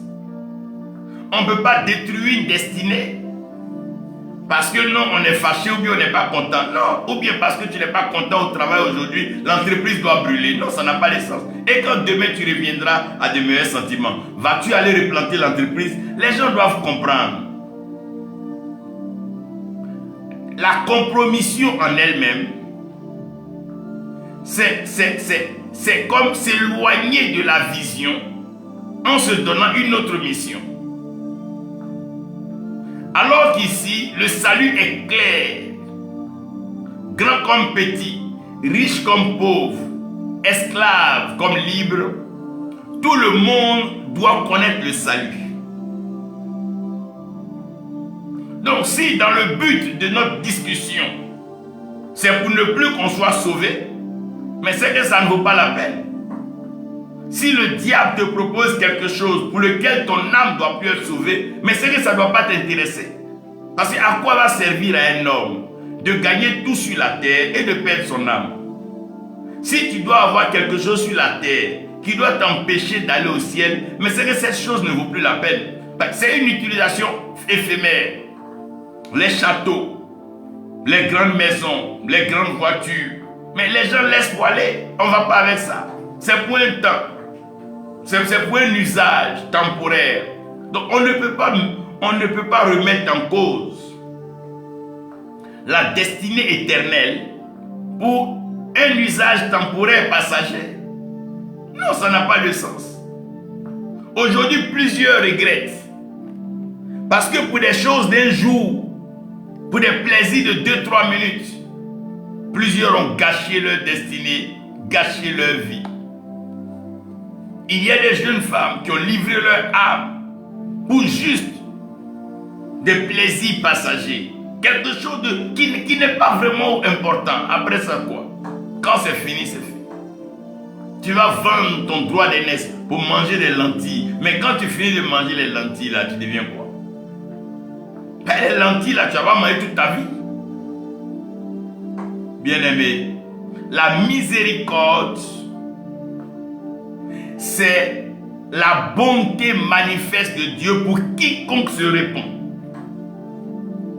On ne peut pas détruire une destinée parce que non, on est fâché ou bien on n'est pas content. Non, ou bien parce que tu n'es pas content au travail aujourd'hui, l'entreprise doit brûler. Non, ça n'a pas de sens. Et quand demain tu reviendras à de meilleurs sentiments, vas-tu aller replanter l'entreprise? Les gens doivent comprendre. La compromission en elle-même, c'est comme s'éloigner de la vision en se donnant une autre mission. Alors qu'ici, le salut est clair. Grand comme petit, riche comme pauvre, esclave comme libre, tout le monde doit connaître le salut. Donc si dans le but de notre discussion, c'est pour ne plus qu'on soit sauvé, mais c'est que ça ne vaut pas la peine. Si le diable te propose quelque chose pour lequel ton âme doit plus être sauvée, mais c'est que ça ne doit pas t'intéresser. Parce qu'à quoi va servir à un homme de gagner tout sur la terre et de perdre son âme? Si tu dois avoir quelque chose sur la terre qui doit t'empêcher d'aller au ciel, mais c'est que cette chose ne vaut plus la peine. C'est une utilisation éphémère. Les châteaux, les grandes maisons, les grandes voitures, mais les gens laissent pour aller. On ne va pas avec ça. C'est pour un temps. C'est pour un usage temporaire. Donc on ne peut pas remettre en cause la destinée éternelle pour un usage temporaire passager. Non, ça n'a pas de sens. Aujourd'hui, plusieurs regrettent. Parce que pour des choses d'un jour, pour des plaisirs de 2-3 minutes, plusieurs ont gâché leur destinée, gâché leur vie. Il y a des jeunes femmes qui ont livré leur âme pour juste des plaisirs passagers. Quelque chose qui n'est pas vraiment important. Après ça, quoi? Quand c'est fini, c'est fini. Tu vas vendre ton droit d'aînesse pour manger des lentilles. Mais quand tu finis de manger les lentilles, là, tu deviens quoi? Les lentilles, là, tu vas manger toute ta vie. Bien-aimé, la miséricorde, c'est la bonté manifeste de Dieu pour quiconque se répand.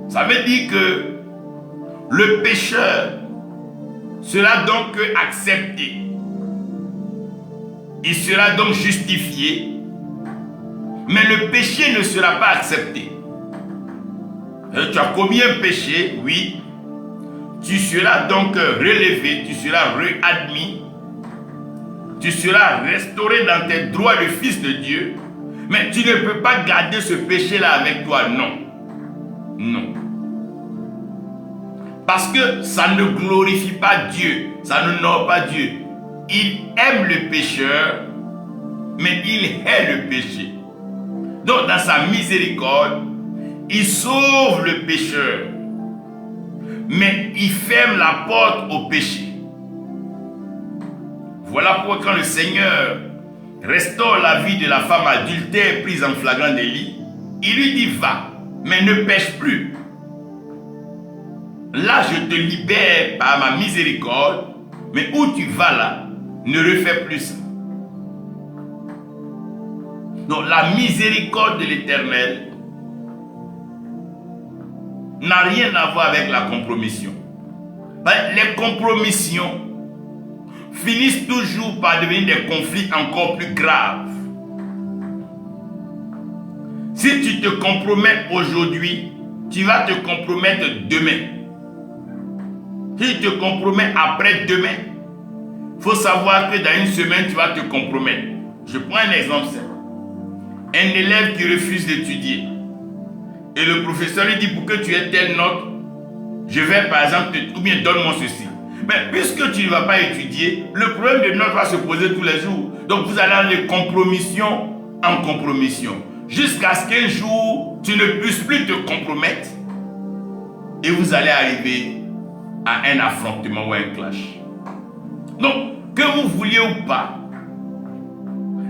Ça veut dire que le pécheur sera donc accepté. Il sera donc justifié, mais le péché ne sera pas accepté. Et tu as commis un péché, oui. Tu seras donc relevé, tu seras réadmis, tu seras restauré dans tes droits de fils de Dieu, mais tu ne peux pas garder ce péché-là avec toi, non. Non. Parce que ça ne glorifie pas Dieu, ça n'honore pas Dieu. Il aime le pécheur, mais il hait le péché. Donc dans sa miséricorde, il sauve le pécheur, mais il ferme la porte au péché. Voilà pourquoi quand le Seigneur restaure la vie de la femme adultère prise en flagrant délit, il lui dit va, mais ne pêche plus. Là je te libère par ma miséricorde, mais où tu vas là, ne refais plus ça. Donc la miséricorde de l'Éternel n'a rien à voir avec la compromission. Les compromissions finissent toujours par devenir des conflits encore plus graves. Si tu te compromets aujourd'hui, tu vas te compromettre demain. Si tu te compromets après-demain, il faut savoir que dans une semaine, tu vas te compromettre. Je prends un exemple simple. Un élève qui refuse d'étudier. Et le professeur lui dit, pour que tu aies telle note, Je vais par exemple, ou bien donne-moi ceci. Mais puisque tu ne vas pas étudier, le problème de notes va se poser tous les jours. Donc vous allez aller de compromission en compromission. Jusqu'à ce qu'un jour, tu ne puisses plus te compromettre. Et vous allez arriver à un affrontement ou un clash. Donc, que vous vouliez ou pas,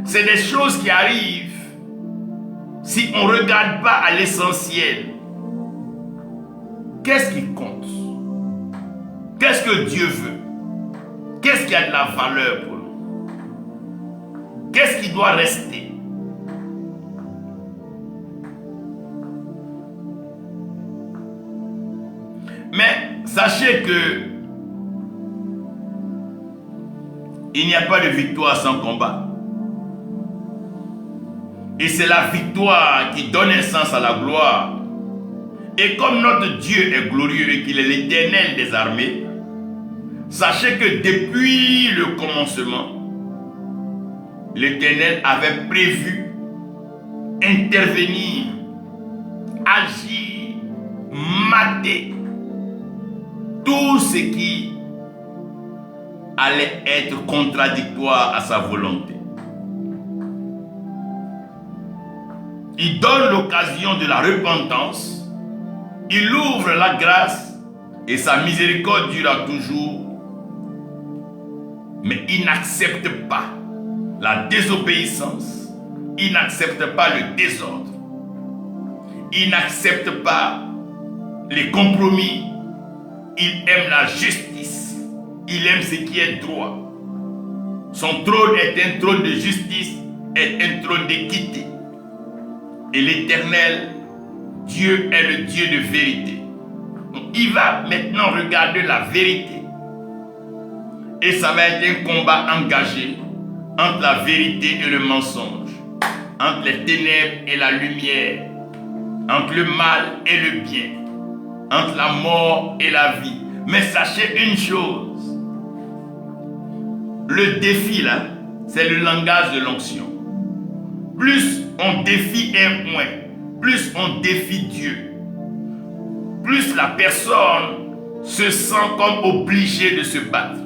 c'est des choses qui arrivent si on ne regarde pas à l'essentiel. Qu'est-ce qui compte? Qu'est-ce que Dieu veut? Qu'est-ce qui a de la valeur pour nous? Qu'est-ce qui doit rester? Mais sachez que il n'y a pas de victoire sans combat. Et c'est la victoire qui donne un sens à la gloire. Et comme notre Dieu est glorieux et qu'il est l'Éternel des armées, sachez que depuis le commencement, l'Éternel avait prévu intervenir, agir, mater tout ce qui allait être contradictoire à sa volonté. Il donne l'occasion de la repentance, il ouvre la grâce et sa miséricorde durera toujours. Mais il n'accepte pas la désobéissance, il n'accepte pas le désordre, il n'accepte pas les compromis, il aime la justice, il aime ce qui est droit. Son trône est un trône de justice, est un trône d'équité. Et l'Éternel, Dieu est le Dieu de vérité. Donc, il va maintenant regarder la vérité. Et ça va être un combat engagé entre la vérité et le mensonge, entre les ténèbres et la lumière, entre le mal et le bien, entre la mort et la vie. Mais sachez une chose, le défi là, c'est le langage de l'onction. Plus on défie un point, plus on défie Dieu, plus la personne se sent comme obligée de se battre.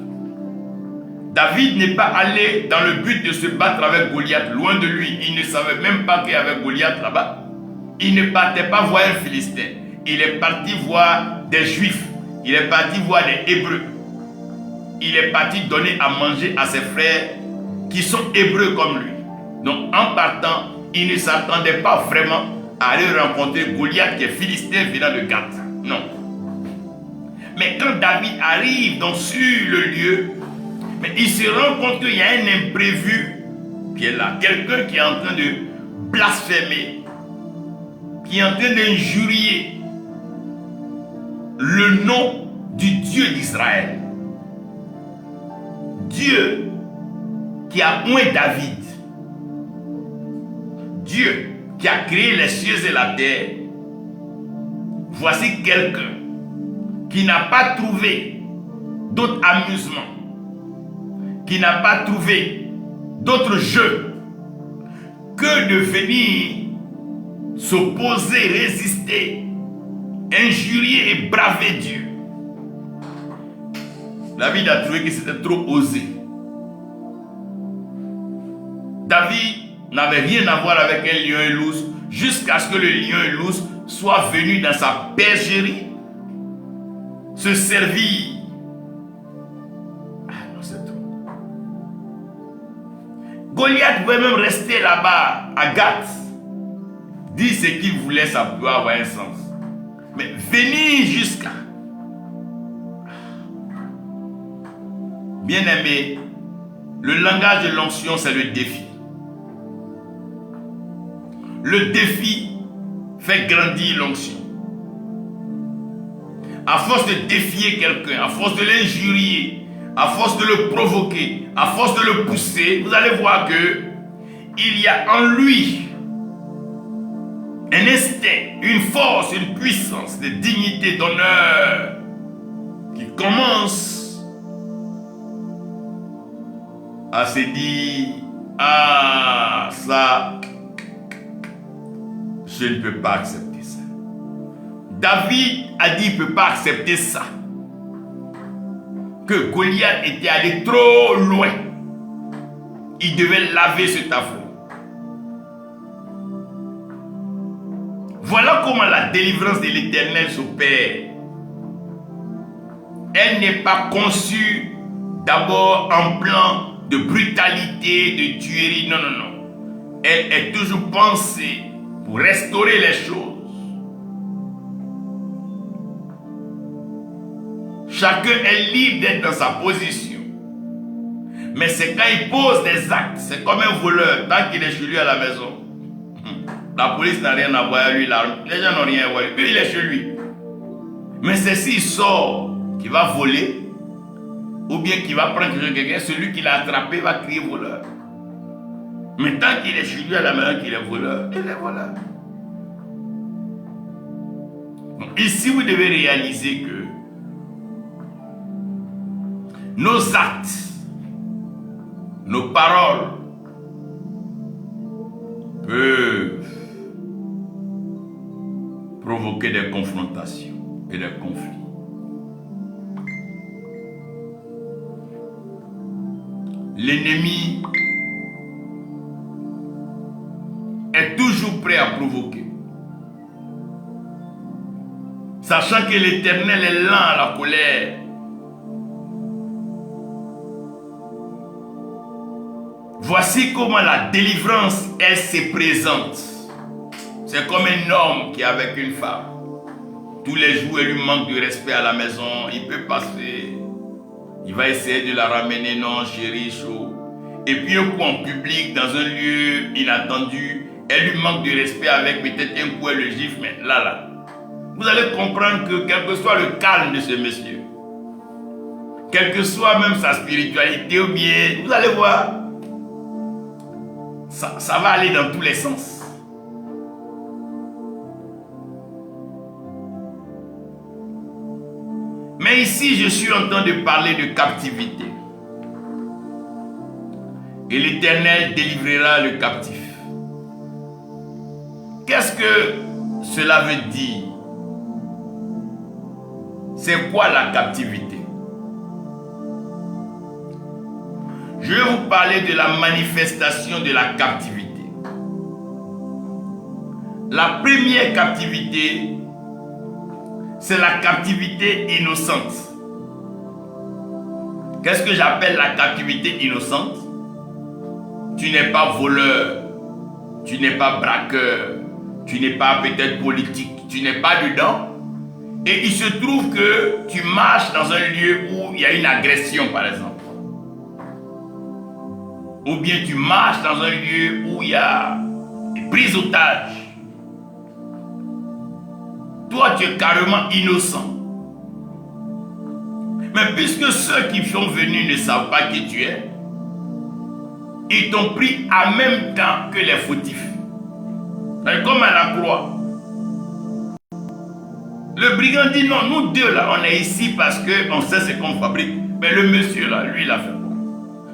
David n'est pas allé dans le but de se battre avec Goliath, loin de lui. Il ne savait même pas qu'il y avait Goliath là-bas. Il ne partait pas voir un Philistin. Il est parti voir des Juifs. Il est parti voir des Hébreux. Il est parti donner à manger à ses frères qui sont Hébreux comme lui. Donc en partant, il ne s'attendait pas vraiment à aller rencontrer Goliath qui est Philistin venant de Gath. Non. Mais quand David arrive donc sur le lieu, mais il se rend compte qu'il y a un imprévu qui est là. Quelqu'un qui est en train de blasphémer, qui est en train d'injurier le nom du Dieu d'Israël. Dieu qui a oint David. Dieu qui a créé les cieux et la terre. Voici quelqu'un qui n'a pas trouvé d'autre amusement, qui n'a pas trouvé d'autre jeu que de venir s'opposer, résister, injurier et braver Dieu. David a trouvé que c'était trop osé. David n'avait rien à voir avec un lion et l'ours jusqu'à ce que le lion et l'ours soient venus dans sa bergerie se servir. Ah non, c'est tout. Goliath pouvait même rester là-bas à Gath, dire ce qu'il voulait, ça pouvait avoir un sens. Mais venir jusqu'à... Bien-aimé, le langage de l'onction, c'est le défi. Le défi fait grandir l'onction. À force de défier quelqu'un, à force de l'injurier, à force de le provoquer, à force de le pousser, vous allez voir que il y a en lui un instinct, une force, une puissance de dignité, d'honneur qui commence à se dire: ah, ça, je ne peux pas accepter ça. David a dit qu'il ne peut pas accepter ça. Que Goliath était allé trop loin. Il devait laver cet affront. Voilà comment la délivrance de l'Éternel s'opère. Elle n'est pas conçue d'abord en plan de brutalité, de tuerie. Non, non, non. Elle est toujours pensée pour restaurer les choses. Chacun est libre d'être dans sa position. Mais c'est quand il pose des actes, c'est comme un voleur, tant qu'il est chez lui à la maison. La police n'a rien à voir à lui, les gens n'ont rien à voir. Lui, il est chez lui. Mais c'est s'il sort, qu'il va voler, ou bien qu'il va prendre quelqu'un, celui qui l'a attrapé va crier voleur. Mais tant qu'il est chez lui à la maison, qu'il est voleur, il est voleur. Donc, ici, vous devez réaliser que nos actes, nos paroles peuvent provoquer des confrontations et des conflits. L'ennemi est toujours prêt à provoquer. Sachant que l'Éternel est lent à la colère. Voici comment la délivrance, elle se présente. C'est comme un homme qui est avec une femme. Tous les jours, elle lui manque de respect à la maison. Il peut passer. Il va essayer de la ramener. Non, chérie, chaud. Et puis un coup en public, dans un lieu inattendu, elle lui manque de respect avec peut-être un coup, elle le gifle. Mais là, vous allez comprendre que quel que soit le calme de ce monsieur, quelle que soit même sa spiritualité ou bien, vous allez voir, ça va aller dans tous les sens. Mais ici, je suis en train de parler de captivité. Et l'Éternel délivrera le captif. Qu'est-ce que cela veut dire? C'est quoi la captivité? Je vais vous parler de la manifestation de la captivité. La première captivité, c'est la captivité innocente. Qu'est-ce que j'appelle la captivité innocente? Tu n'es pas voleur, tu n'es pas braqueur, tu n'es pas peut-être politique, tu n'es pas dedans. Et il se trouve que tu marches dans un lieu où il y a une agression, par exemple. Ou bien tu marches dans un lieu où il y a des prises d'otages. Toi, tu es carrément innocent. Mais puisque ceux qui sont venus ne savent pas qui tu es, ils t'ont pris en même temps que les fautifs. C'est comme à la croix. Le brigand dit non, nous deux là, on est ici parce qu'on sait ce qu'on fabrique. Mais le monsieur là, lui, il a fait quoi?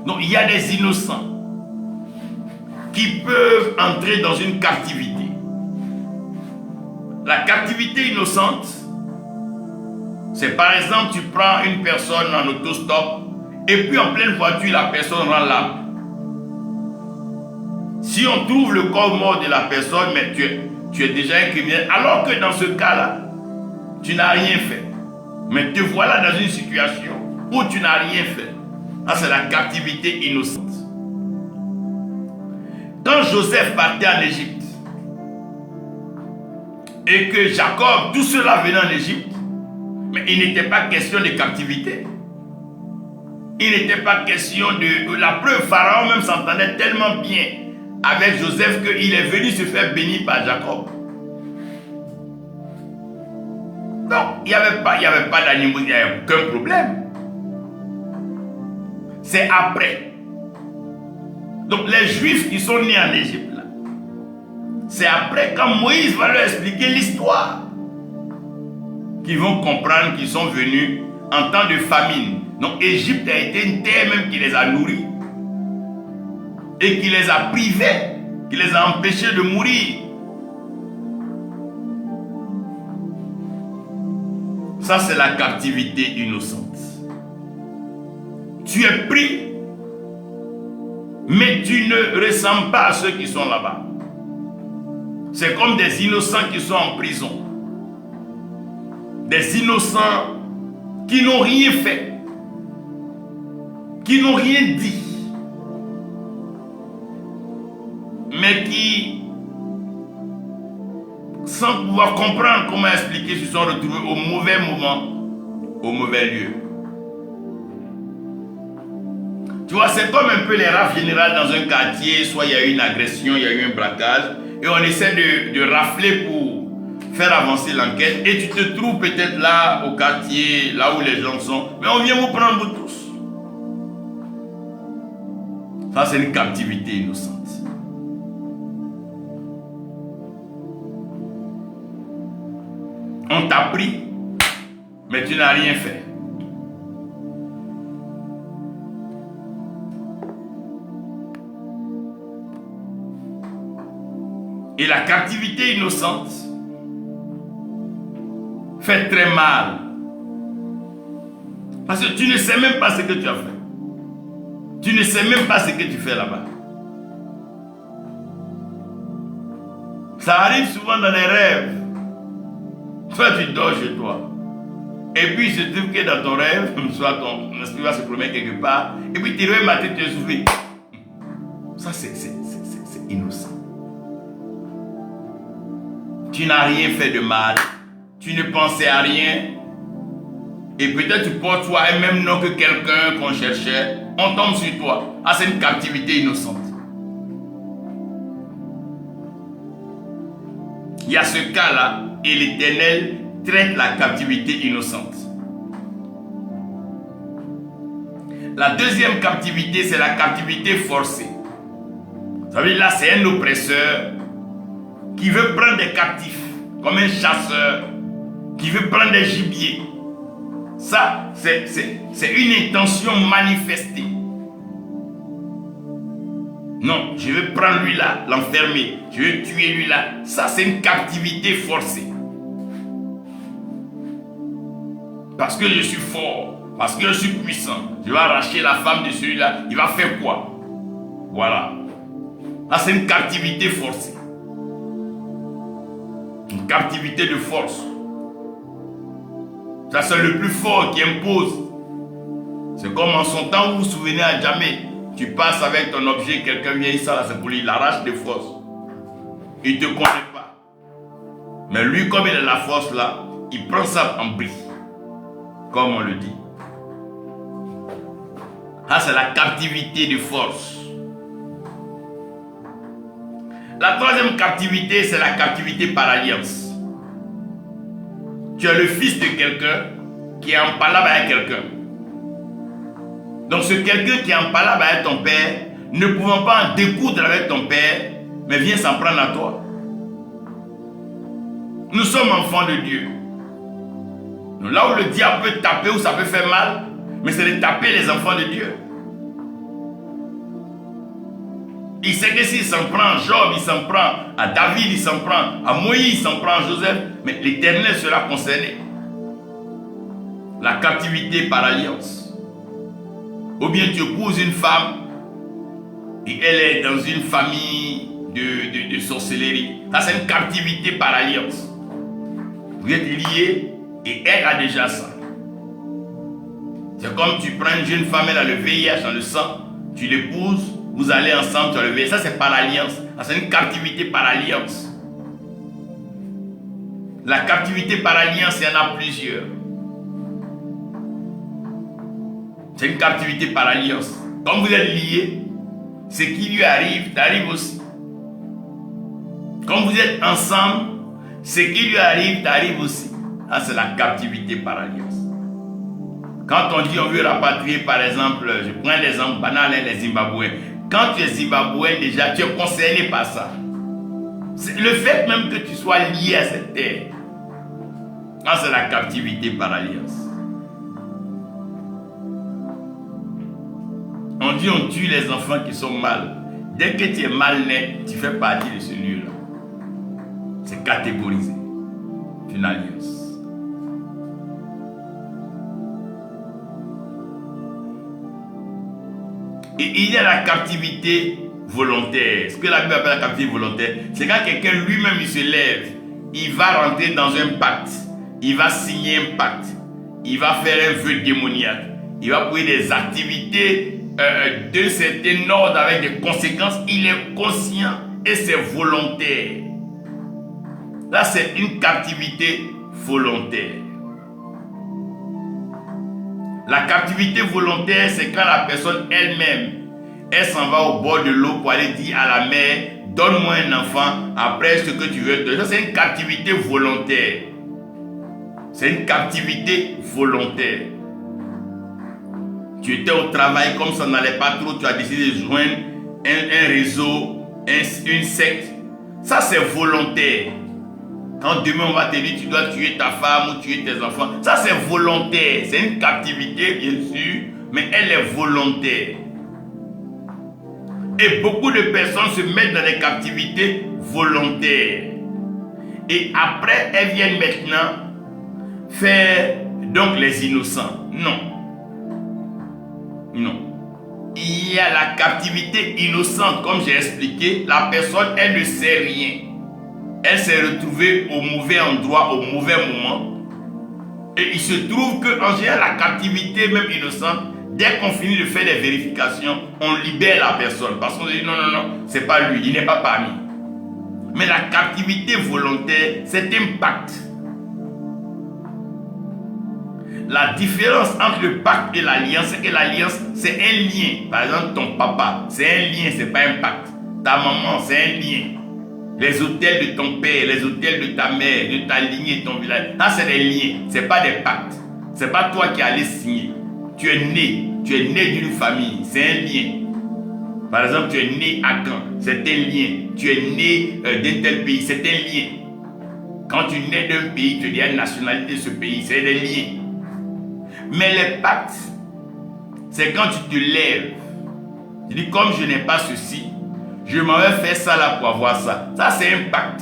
Donc il y a des innocents qui peuvent entrer dans une captivité. La captivité innocente, c'est par exemple, tu prends une personne en autostop et puis en pleine voiture, la personne rend l'âme. Si on trouve le corps mort de la personne, mais tu es déjà un criminel, alors que dans ce cas-là, tu n'as rien fait. Mais te voilà dans une situation où tu n'as rien fait. Ah, c'est la captivité innocente. Quand Joseph partait en Égypte, et que Jacob, tout cela venait en Égypte, mais il n'était pas question de captivité. Il n'était pas question de... La preuve, Pharaon même s'entendait tellement bien avec Joseph qu'il est venu se faire bénir par Jacob. Donc, il n'y avait pas d'animosité, il n'y avait aucun problème. C'est après. Donc, les Juifs qui sont nés en Égypte, là, c'est après, quand Moïse va leur expliquer l'histoire, qu'ils vont comprendre qu'ils sont venus en temps de famine. Donc, Égypte a été une terre même qui les a nourris et qui les a privés, qui les a empêchés de mourir. Ça, c'est la captivité innocente. Tu es pris, mais tu ne ressembles pas à ceux qui sont là-bas. C'est comme des innocents qui sont en prison. Des innocents qui n'ont rien fait, qui n'ont rien dit, mais qui, sans pouvoir comprendre comment expliquer, se sont retrouvés au mauvais moment, au mauvais lieu. Tu vois, c'est comme un peu les rafles générales dans un quartier. Soit il y a eu une agression, il y a eu un braquage, et on essaie de rafler pour faire avancer l'enquête, et tu te trouves peut-être là au quartier, là où les gens sont, mais on vient vous prendre vous tous. Ça, c'est une captivité innocente. On t'a pris, mais tu n'as rien fait. Et la captivité innocente fait très mal. Parce que tu ne sais même pas ce que tu as fait. Tu ne sais même pas ce que tu fais là-bas. Ça arrive souvent dans les rêves. Soit tu dors chez toi. Et puis il se trouve que dans ton rêve, soit ton esprit va se promener quelque part. Et puis tu réveilles matin, tu es soufflé. Ça c'est innocent. Tu n'as rien fait de mal. Tu ne pensais à rien. Et peut-être tu portes toi un même nom que quelqu'un qu'on cherchait. On tombe sur toi. Ah, c'est une captivité innocente. Il y a ce cas-là et l'Éternel traite la captivité innocente. La deuxième captivité, c'est la captivité forcée. Ça veut dire là, c'est un oppresseur qui veut prendre des captifs, comme un chasseur qui veut prendre des gibiers. Ça, c'est une intention manifestée. Non, je veux prendre lui là, l'enfermer. Je veux tuer lui là. Ça, c'est une captivité forcée. Parce que je suis fort, parce que je suis puissant, je vais arracher la femme de celui-là. Il va faire quoi? Voilà. Là, c'est une captivité forcée. Une captivité de force. Ça, c'est le plus fort qui impose. C'est comme en son temps, vous vous souvenez à jamais. Tu passes avec ton objet, quelqu'un vient, il là, c'est pour lui, il arrache des forces. Il ne te connaît pas. Mais lui, comme il a la force là, il prend ça en bris. Comme on le dit. Ça, c'est la captivité de force. La troisième captivité, c'est la captivité par alliance. Tu es le fils de quelqu'un qui est en palabre avec quelqu'un. Donc ce quelqu'un qui est en palabre avec ton père, ne pouvant pas en découdre avec ton père, mais vient s'en prendre à toi. Nous sommes enfants de Dieu. Donc là où le diable peut taper, où ça peut faire mal, mais c'est de taper les enfants de Dieu. Il sait que s'il s'en prend à Job, il s'en prend à David, il s'en prend à Moïse, il s'en prend à Joseph, mais l'Éternel sera concerné. La captivité par alliance. Ou bien tu épouses une femme et elle est dans une famille de sorcellerie. Ça, c'est une captivité par alliance. Vous êtes liés et elle a déjà ça. C'est comme tu prends une jeune femme, elle a le VIH dans le sang, tu l'épouses, vous allez ensemble, tu as le VIH. Ça, c'est par alliance. C'est une captivité par alliance. La captivité par alliance, il y en a plusieurs. C'est une captivité par alliance. Comme vous êtes liés, ce qui lui arrive, t'arrive aussi. Comme vous êtes ensemble, ce qui lui arrive, t'arrive aussi. Ça, c'est la captivité par alliance. Quand on dit on veut rapatrier, par exemple, je prends l'exemple banal, les Zimbabwéens. Quand tu es Zimbabwéen, déjà, tu es concerné par ça. C'est le fait même que tu sois lié à cette terre. Ça, c'est la captivité par alliance. On dit on tue les enfants qui sont mal. Dès que tu es mal né, tu fais partie de ce lieu-là. C'est catégorisé. Une alliance. Et il y a la captivité volontaire. Ce que la Bible appelle la captivité volontaire, c'est quand quelqu'un lui-même il se lève, il va rentrer dans un pacte, il va signer un pacte, il va faire un vœu démoniaque, il va poser des activités d'un certain ordre avec des conséquences, il est conscient et c'est volontaire. Là, c'est une captivité volontaire. La captivité volontaire, c'est quand la personne elle-même, elle s'en va au bord de l'eau pour aller dire à la mère, donne-moi un enfant, après ce que tu veux te donner. Ça, c'est une captivité volontaire. C'est une captivité volontaire. Tu étais au travail, comme ça n'allait pas trop, tu as décidé de joindre un réseau, une secte. Ça, c'est volontaire. Quand demain on va te dire tu dois tuer ta femme ou tuer tes enfants, ça c'est volontaire. C'est une captivité bien sûr, mais elle est volontaire. Et beaucoup de personnes se mettent dans des captivités volontaires. Et après, elles viennent maintenant faire donc les innocents. Non. Non. Il y a la captivité innocente, comme j'ai expliqué. La personne, elle ne sait rien. Elle s'est retrouvée au mauvais endroit, au mauvais moment. Et il se trouve qu'en général, la captivité, même innocente, dès qu'on finit de faire des vérifications, on libère la personne. Parce qu'on dit non, non, non, c'est pas lui, il n'est pas parmi. Mais la captivité volontaire, c'est un pacte. La différence entre le pacte et l'alliance, c'est que l'alliance, c'est un lien. Par exemple, ton papa, c'est un lien, c'est pas un pacte. Ta maman, c'est un lien. Les hôtels de ton père, les hôtels de ta mère, de ta lignée, de ton village, ça c'est des liens, c'est pas des pactes. C'est pas toi qui allais signer. Tu es né d'une famille, c'est un lien. Par exemple, tu es né à Caen, c'est un lien. Tu es né d'un tel pays, c'est un lien. Quand tu nais d'un pays, tu dis la nationalité de ce pays, c'est des liens. Mais les pactes, c'est quand tu te lèves. Tu dis, comme je n'ai pas ceci, je m'en vais faire ça là pour avoir ça. Ça, c'est un pacte.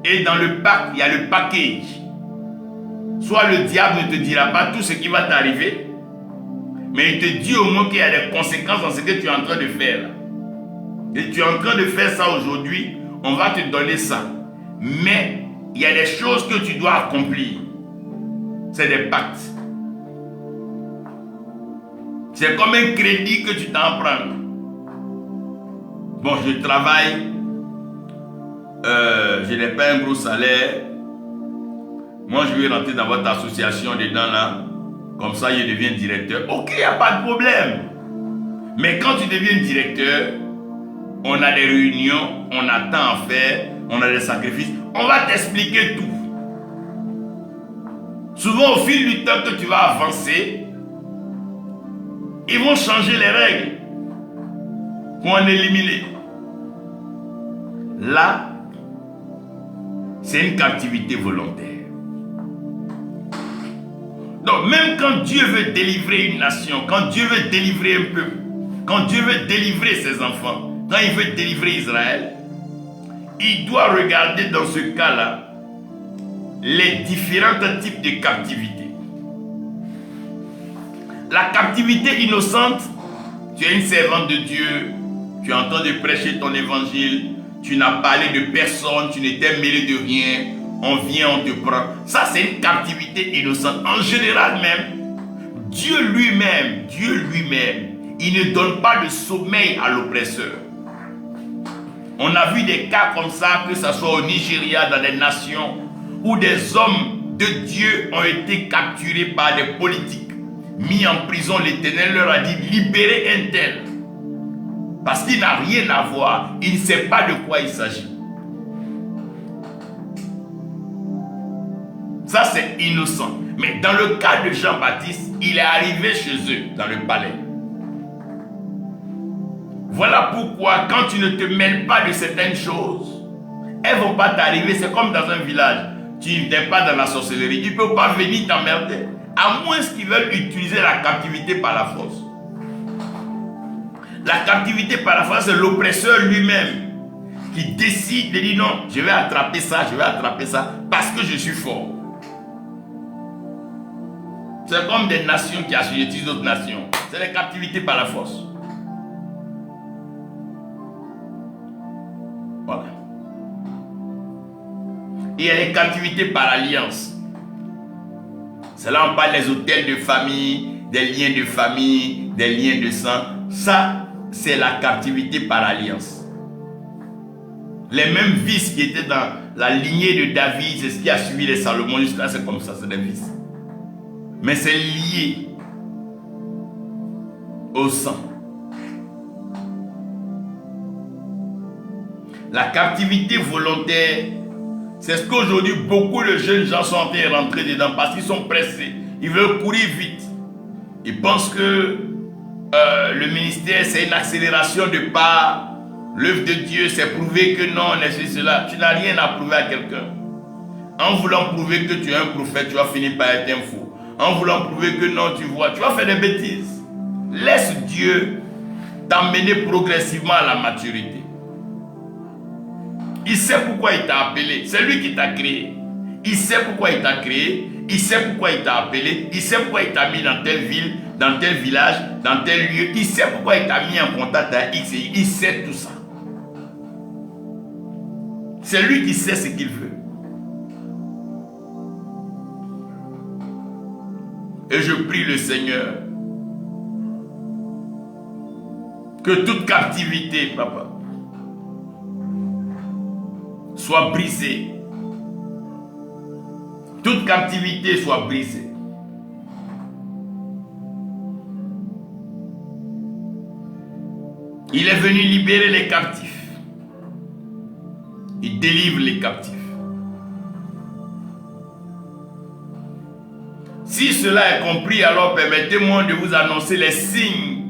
Et dans le pacte, il y a le package. Soit le diable ne te dira pas tout ce qui va t'arriver, mais il te dit au moins qu'il y a des conséquences dans ce que tu es en train de faire. Et tu es en train de faire ça aujourd'hui, on va te donner ça. Mais il y a des choses que tu dois accomplir. C'est des pactes. C'est comme un crédit que tu t'empruntes. Bon, je travaille, je n'ai pas un gros salaire. Moi, je vais rentrer dans votre association dedans là. Comme ça, je deviens directeur. Ok, il n'y a pas de problème. Mais quand tu deviens directeur, on a des réunions, on a tant à faire, on a des sacrifices. On va t'expliquer tout. Souvent, au fil du temps que tu vas avancer, ils vont changer les règles pour en éliminer. Là, c'est une captivité volontaire. Donc, même quand Dieu veut délivrer une nation, quand Dieu veut délivrer un peuple, quand Dieu veut délivrer ses enfants, quand il veut délivrer Israël, il doit regarder dans ce cas-là les différents types de captivité. La captivité innocente, tu es une servante de Dieu, tu es en train de prêcher ton évangile, tu n'as parlé de personne, tu n'étais mêlé de rien, on vient, on te prend. Ça, c'est une captivité innocente. En général même, Dieu lui-même, il ne donne pas de sommeil à l'oppresseur. On a vu des cas comme ça, que ce soit au Nigeria, dans des nations, où des hommes de Dieu ont été capturés par des politiques, mis en prison. L'Éternel leur a dit, libérez un tel. Parce qu'il n'a rien à voir, il ne sait pas de quoi il s'agit. Ça, c'est innocent. Mais dans le cas de Jean-Baptiste, il est arrivé chez eux, dans le palais. Voilà pourquoi, quand tu ne te mêles pas de certaines choses, elles ne vont pas t'arriver. C'est comme dans un village. Tu n'es pas dans la sorcellerie. Ils ne peuvent pas venir t'emmerder. À moins qu'ils veulent utiliser la captivité par la force. La captivité par la force, c'est l'oppresseur lui-même qui décide de dire non, je vais attraper ça, parce que je suis fort. C'est comme des nations qui assujettissent d'autres nations. C'est la captivité par la force. il y a les captivités par alliance. C'est là on parle des hôtels de famille, des liens de famille, des liens de sang. Ça, c'est la captivité par alliance. Les mêmes vices qui étaient dans la lignée de David, c'est ce qui a suivi les Salomon jusqu'à c'est comme ça, c'est des vices. Mais c'est lié au sang. La captivité volontaire, c'est ce qu'aujourd'hui beaucoup de jeunes gens sont en train de rentrer dedans parce qu'ils sont pressés. Ils veulent courir vite. Ils pensent que le ministère c'est une accélération de pas. L'œuvre de Dieu c'est prouver que non, c'est cela. Tu n'as rien à prouver à quelqu'un. En voulant prouver que tu es un prophète, tu vas finir par être un fou. En voulant prouver que non, tu vois, tu vas faire des bêtises. Laisse Dieu t'emmener progressivement à la maturité. Il sait pourquoi il t'a appelé. C'est lui qui t'a créé. Il sait pourquoi il t'a créé. Il sait pourquoi il t'a appelé. Il sait pourquoi il t'a mis dans telle ville, dans tel village, dans tel lieu. Il sait pourquoi il t'a mis en contact avec X et Y. Il sait tout ça. C'est lui qui sait ce qu'il veut. Et je prie le Seigneur que toute captivité, papa, soit brisée. Toute captivité soit brisée. Il est venu libérer les captifs. Il délivre les captifs. Si cela est compris, alors permettez-moi de vous annoncer les signes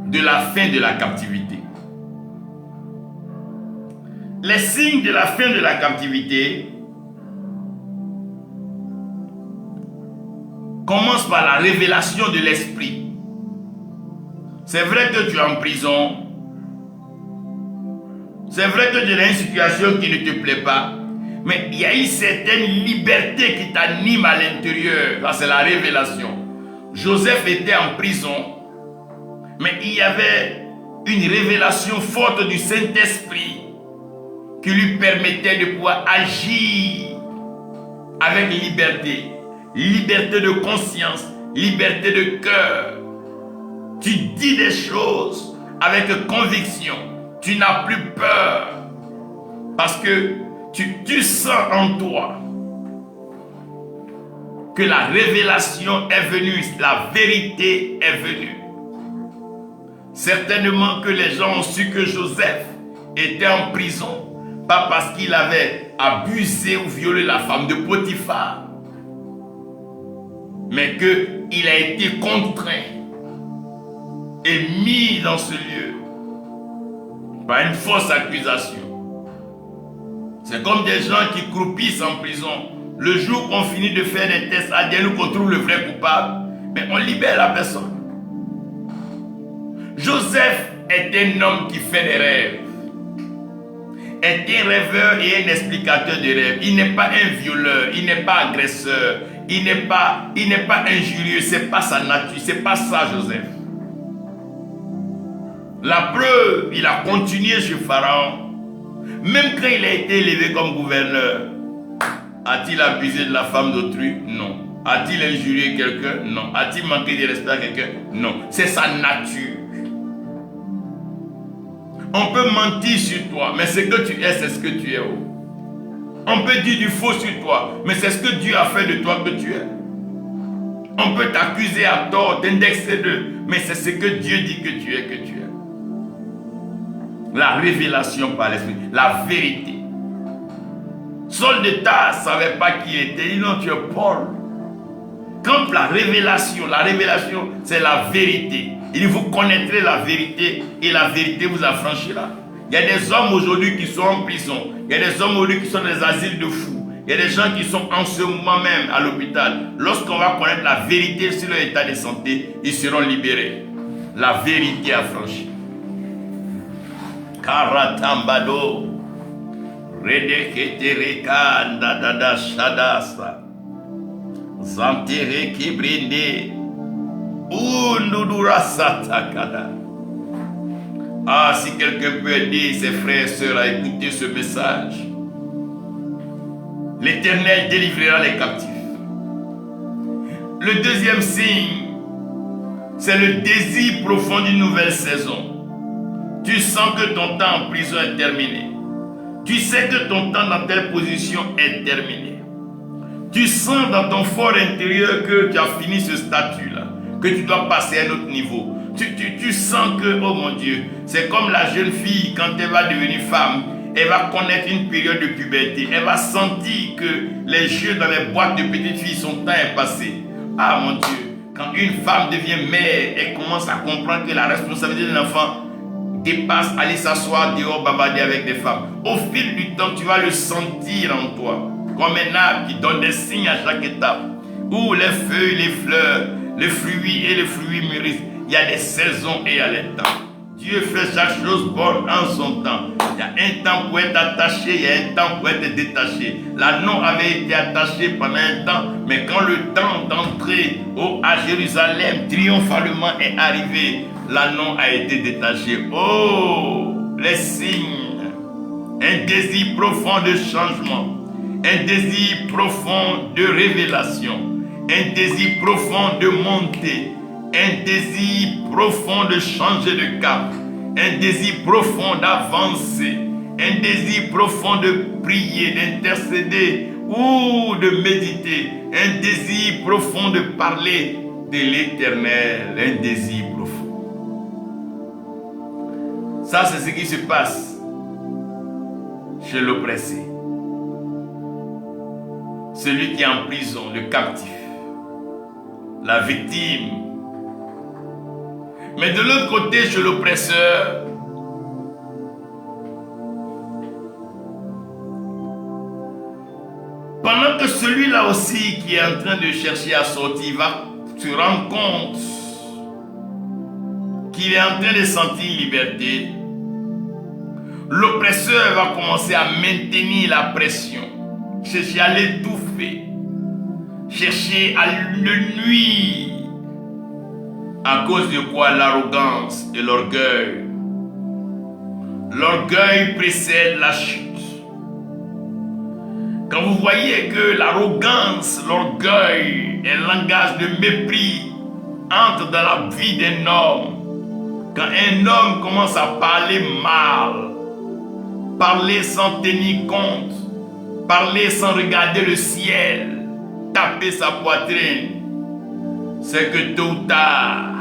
de la fin de la captivité. Les signes de la fin de la captivité commencent par la révélation de l'esprit. C'est vrai que tu es en prison. C'est vrai que tu es dans une situation qui ne te plaît pas. Mais il y a une certaine liberté qui t'anime à l'intérieur. C'est la révélation. Joseph était en prison. Mais il y avait une révélation forte du Saint-Esprit qui lui permettait de pouvoir agir avec liberté. Liberté de conscience, liberté de cœur. Tu dis des choses avec conviction. Tu n'as plus peur. Parce que tu sens en toi que la révélation est venue, la vérité est venue. Certainement que les gens ont su que Joseph était en prison, pas parce qu'il avait abusé ou violé la femme de Potiphar, mais qu'il a été contraint et mis dans ce lieu par une fausse accusation. C'est comme des gens qui croupissent en prison. Le jour qu'on finit de faire des tests ADN ou qu'on trouve le vrai coupable, mais on libère la personne. Joseph est un homme qui fait des rêves. Est un rêveur et un explicateur de rêves. Il n'est pas un violeur, il n'est pas agresseur, il n'est pas injurieux, c'est pas sa nature, c'est pas ça Joseph. La preuve, il a continué chez Pharaon. Même quand il a été élevé comme gouverneur, a-t-il abusé de la femme d'autrui? Non. A-t-il injurié quelqu'un? Non. A-t-il manqué de respect à quelqu'un? Non. C'est sa nature. On peut mentir sur toi, mais ce que tu es, c'est ce que tu es. On peut dire du faux sur toi, mais c'est ce que Dieu a fait de toi que tu es. On peut t'accuser à tort, t'indexer de, mais c'est ce que Dieu dit que tu es, que tu es. La révélation par l'esprit, la vérité. Saul de Tarse ne savait pas qui il était. Il dit non, tu es Paul. Quand la révélation, c'est la vérité. Il dit vous connaîtrez la vérité et la vérité vous affranchira. Il y a des hommes aujourd'hui qui sont en prison. Il y a des hommes aujourd'hui qui sont dans les asiles de fous. Il y a des gens qui sont en ce moment même à l'hôpital. Lorsqu'on va connaître la vérité sur leur état de santé, ils seront libérés. La vérité affranchie. Karatambado Redeketereka Ndadada Shadasa Zantere Kibrinde Undudura Satakada. Ah, si quelqu'un peut aider ses frères et sœurs à écouter ce message, l'Éternel délivrera les captifs. Le deuxième signe, c'est le désir profond d'une nouvelle saison. Tu sens que ton temps en prison est terminé. Tu sais que ton temps dans telle position est terminé. Tu sens dans ton fort intérieur que tu as fini ce statut-là, que tu dois passer à un autre niveau. Tu sens que, oh mon Dieu, c'est comme la jeune fille quand elle va devenir femme, elle va connaître une période de puberté. Elle va sentir que les jeux dans les boîtes de petites filles, son temps est passé. Ah mon Dieu, quand une femme devient mère, elle commence à comprendre que la responsabilité d'un enfant dépasse aller s'asseoir dehors, bavarder avec des femmes. Au fil du temps, tu vas le sentir en toi, comme un arbre qui donne des signes à chaque étape, où les feuilles, les fleurs, les fruits et les fruits mûrissent. Il y a des saisons et il y a les temps. Dieu fait chaque chose bonne en son temps. Il y a un temps pour être attaché, il y a un temps pour être détaché. L'anneau avait été attaché pendant un temps, mais quand le temps d'entrer à Jérusalem triomphalement est arrivé, l'anneau a été détaché. Oh, les signes. Un désir profond de changement. Un désir profond de révélation. Un désir profond de monter. Un désir profond de changer de cap. Un désir profond d'avancer. Un désir profond de prier, d'intercéder ou de méditer. Un désir profond de parler de l'Éternel. Un désir profond. Ça, c'est ce qui se passe chez l'oppressé. Celui qui est en prison, le captif, la victime. Mais de l'autre côté, chez l'oppresseur, pendant que celui-là aussi qui est en train de chercher à sortir va se rendre compte qu'il est en train de sentir une liberté, l'oppresseur va commencer à maintenir la pression, chercher à l'étouffer, chercher à le nuire. À cause de quoi? L'arrogance et l'orgueil. L'orgueil précède la chute. Quand vous voyez que l'arrogance, l'orgueil et le langage de mépris entrent dans la vie d'un homme, quand un homme commence à parler mal, parler sans tenir compte, parler sans regarder le ciel, taper sa poitrine, c'est que tôt ou tard,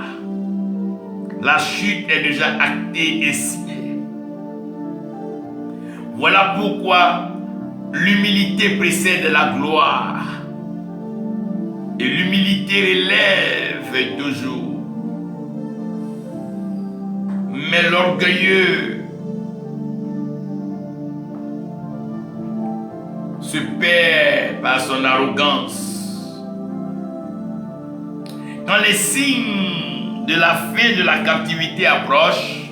la chute est déjà actée et signée. Voilà pourquoi l'humilité précède la gloire. Et l'humilité relève toujours. Mais l'orgueilleux se perd par son arrogance. Quand les signes de la fin de la captivité approchent,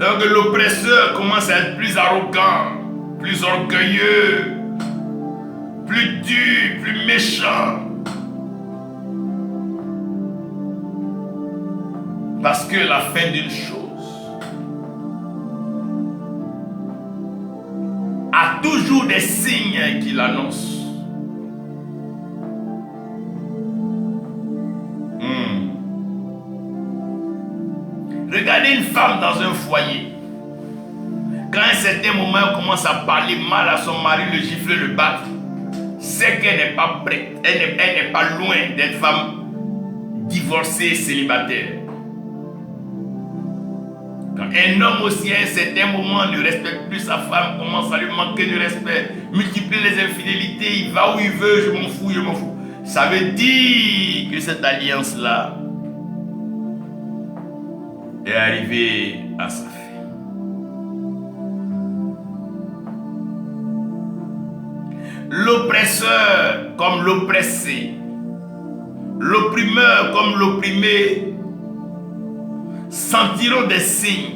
alors que l'oppresseur commence à être plus arrogant, plus orgueilleux, plus dur, plus méchant, parce que la fin d'une chose a toujours des signes qui l'annoncent. Regardez une femme dans un foyer. Quand à un certain moment elle commence à parler mal à son mari, le gifler, le battre, c'est qu'elle n'est pas prête. Elle n'est pas loin d'être femme divorcée, célibataire. Quand un homme aussi à un certain moment ne respecte plus sa femme, commence à lui manquer de respect, multiplie les infidélités, il va où il veut, je m'en fous, je m'en fous. Ça veut dire que cette alliance-là est arrivé à sa fin. L'oppresseur comme l'oppressé, l'opprimeur comme l'opprimé sentiront des signes.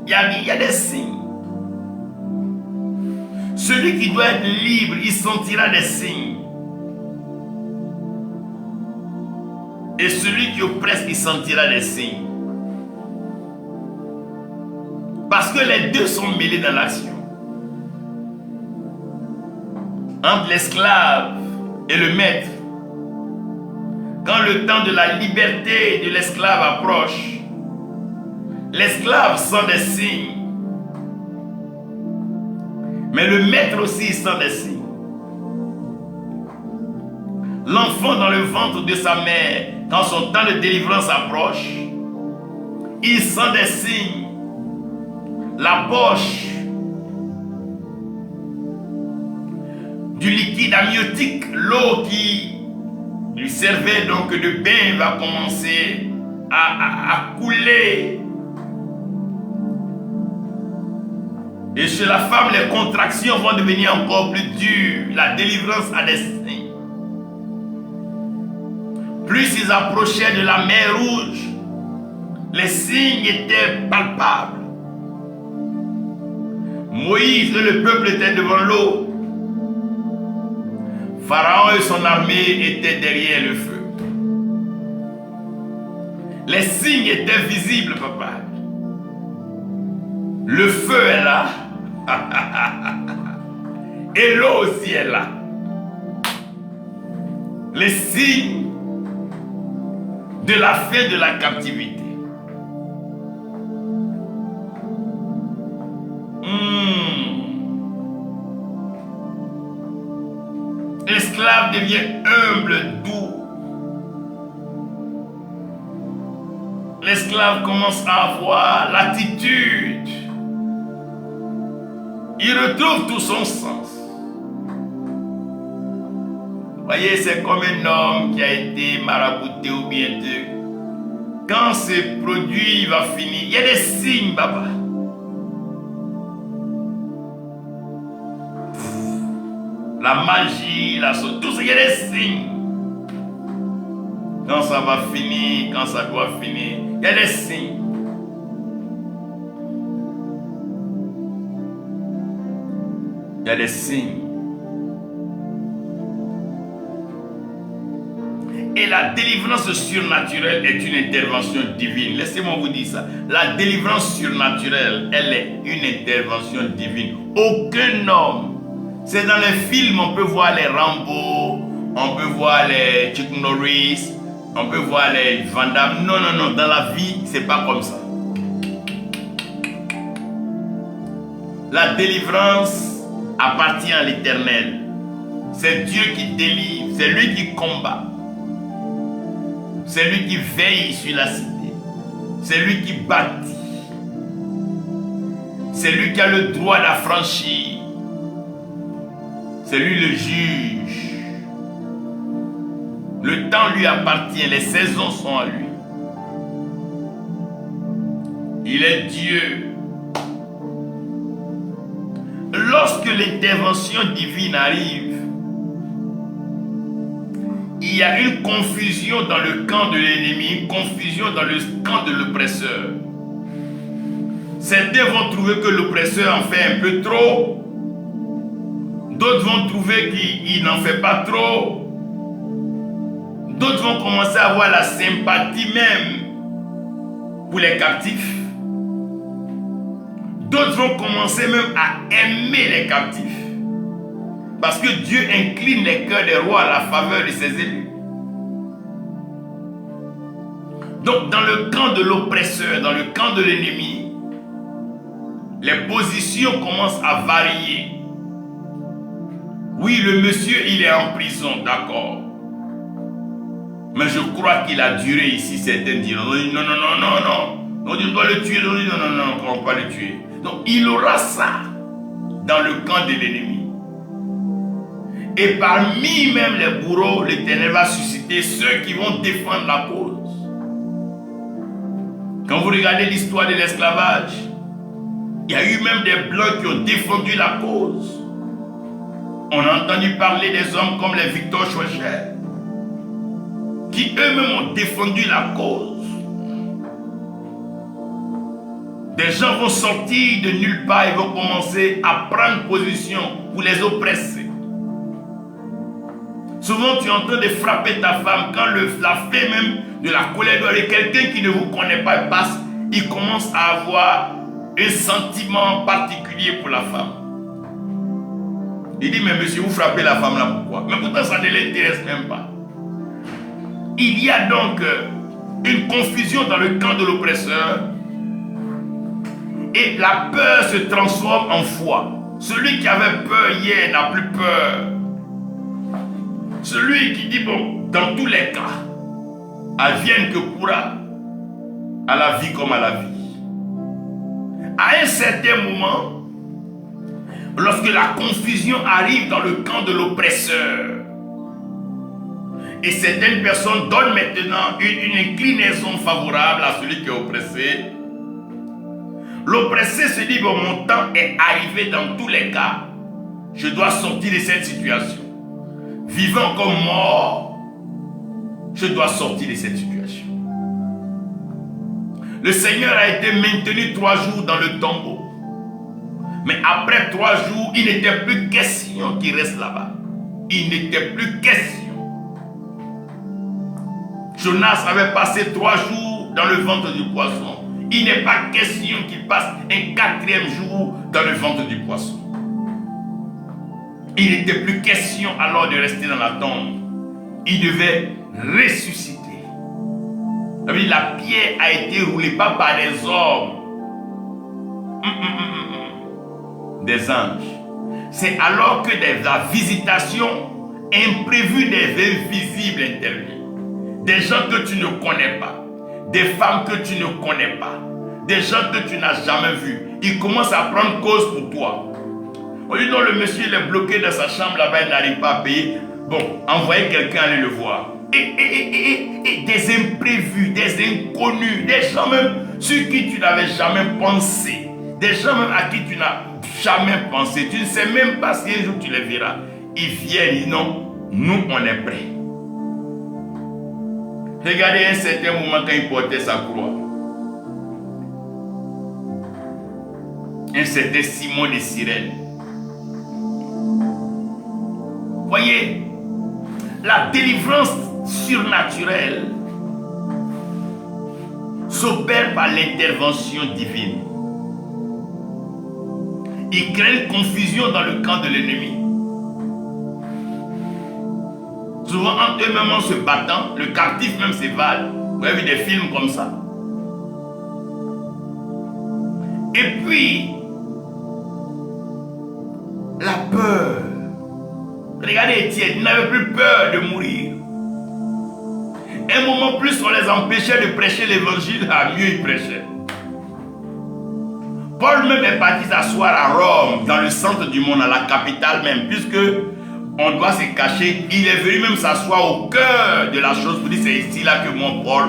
Il y a des signes. Celui qui doit être libre, il sentira des signes. Et celui qui oppresse, il sentira des signes. Parce que les deux sont mêlés dans l'action. entre l'esclave et le maître. Quand le temps de la liberté de l'esclave approche, l'esclave sent des signes. Mais le maître aussi sent des signes. L'enfant dans le ventre de sa mère, quand son temps de délivrance approche, il sent des signes. La poche du liquide amniotique, l'eau qui lui servait donc de bain va commencer à couler. Et chez la femme, les contractions vont devenir encore plus dures. La délivrance a des signes. Plus ils approchaient de la mer Rouge, les signes étaient palpables. Moïse et le peuple étaient devant l'eau. Pharaon et son armée étaient derrière le feu. Les signes étaient visibles, papa. Le feu est là. Et l'eau aussi est là. Les signes de la fin de la captivité. L'esclave devient humble, doux. L'esclave commence à avoir l'attitude. Il retrouve tout son sens. Vous voyez, c'est comme un homme qui a été marabouté ou bien deux. Quand ce produit va finir, il y a des signes, papa. La magie, tout ça, il y a des signes. Quand ça va finir, quand ça doit finir, il y a des signes. Il y a des signes. Et la délivrance surnaturelle est une intervention divine. Laissez-moi vous dire ça. La délivrance surnaturelle, elle est une intervention divine. Aucun homme. C'est dans les films, on peut voir les Rambo, on peut voir les Chuck Norris, on peut voir les Van Damme. Non, non, non. Dans la vie, c'est pas comme ça. La délivrance appartient à l'Éternel. C'est Dieu qui délivre, c'est lui qui combat. C'est lui qui veille sur la cité. C'est lui qui bâtit. C'est lui qui a le droit d'affranchir. C'est lui le juge. Le temps lui appartient, les saisons sont à lui. Il est Dieu. Lorsque l'intervention divine arrive, il y a une confusion dans le camp de l'ennemi, une confusion dans le camp de l'oppresseur. Certains vont trouver que l'oppresseur en fait un peu trop. D'autres vont trouver qu'il n'en fait pas trop. D'autres vont commencer à avoir la sympathie même pour les captifs. D'autres vont commencer même à aimer les captifs. Parce que Dieu incline les cœurs des rois à la faveur de ses élus. Donc dans le camp de l'oppresseur, dans le camp de l'ennemi, les positions commencent à varier. Oui, le monsieur, il est en prison, d'accord. Mais je crois qu'il a duré ici. Certains diront, non, non, non, non, non. On doit le tuer. Non, non, non, on ne peut pas le tuer. Donc, il aura ça dans le camp de l'ennemi. Et parmi même les bourreaux, l'Éternel va susciter ceux qui vont défendre la cause. Quand vous regardez l'histoire de l'esclavage, il y a eu même des blancs qui ont défendu la cause. On a entendu parler des hommes comme les Victor Schweitzer, qui eux-mêmes ont défendu la cause. Des gens vont sortir de nulle part et vont commencer à prendre position pour les oppresser. Souvent, tu es en train de frapper ta femme quand la fait même de la colère de quelqu'un qui ne vous connaît pas passe, il commence à avoir un sentiment particulier pour la femme. Il dit, mais monsieur, vous frappez la femme là, pourquoi? Mais pourtant, ça ne l'intéresse même pas. Il y a donc une confusion dans le camp de l'oppresseur. Et la peur se transforme en foi. Celui qui avait peur hier n'a plus peur. Celui qui dit, bon, dans tous les cas, advienne que pourra, à la vie comme à la vie. À un certain moment, lorsque la confusion arrive dans le camp de l'oppresseur, et certaines personnes donnent maintenant une inclinaison favorable à celui qui est oppressé, l'oppressé se dit, bon, mon temps est arrivé dans tous les cas, je dois sortir de cette situation. Vivant comme mort, je dois sortir de cette situation. Le Seigneur a été maintenu 3 jours dans le tombeau. Mais après 3 jours, il n'était plus question qu'il reste là-bas. Il n'était plus question. Jonas avait passé 3 jours dans le ventre du poisson. Il n'est pas question qu'il passe un 4e jour dans le ventre du poisson. Il n'était plus question alors de rester dans la tombe. Il devait ressusciter. La pierre a été roulée pas par des hommes, des anges. C'est alors que la visitation imprévue des invisibles intervient. Des gens que tu ne connais pas, des femmes que tu ne connais pas, des gens que tu n'as jamais vus. Ils commencent à prendre cause pour toi. On dit non, le monsieur il est bloqué dans sa chambre là-bas, il n'arrive pas à payer. Bon, envoyez quelqu'un aller le voir. Et des imprévus, des inconnus, des gens même sur qui tu n'avais jamais pensé, des gens même à qui tu n'as jamais pensé, tu ne sais même pas si un jour tu les verras. Ils viennent, ils disent non, nous on est prêts. Regardez un certain moment quand il portait sa croix. Un certain Simon de Cyrène. Voyez, la délivrance surnaturelle s'opère par l'intervention divine. Il crée une confusion dans le camp de l'ennemi. Souvent, entre eux-mêmes en se battant, le captif même s'évade. Vous avez vu des films comme ça. Et puis, la peur. Regardez Étienne, il n'avait plus peur de mourir. Un moment plus, on les empêchait de prêcher l'évangile, mieux ils prêchaient. Paul même est parti s'asseoir à Rome, dans le centre du monde, à la capitale même, puisque on doit se cacher. Il est venu même s'asseoir au cœur de la chose pour dire c'est ici là que moi, Paul,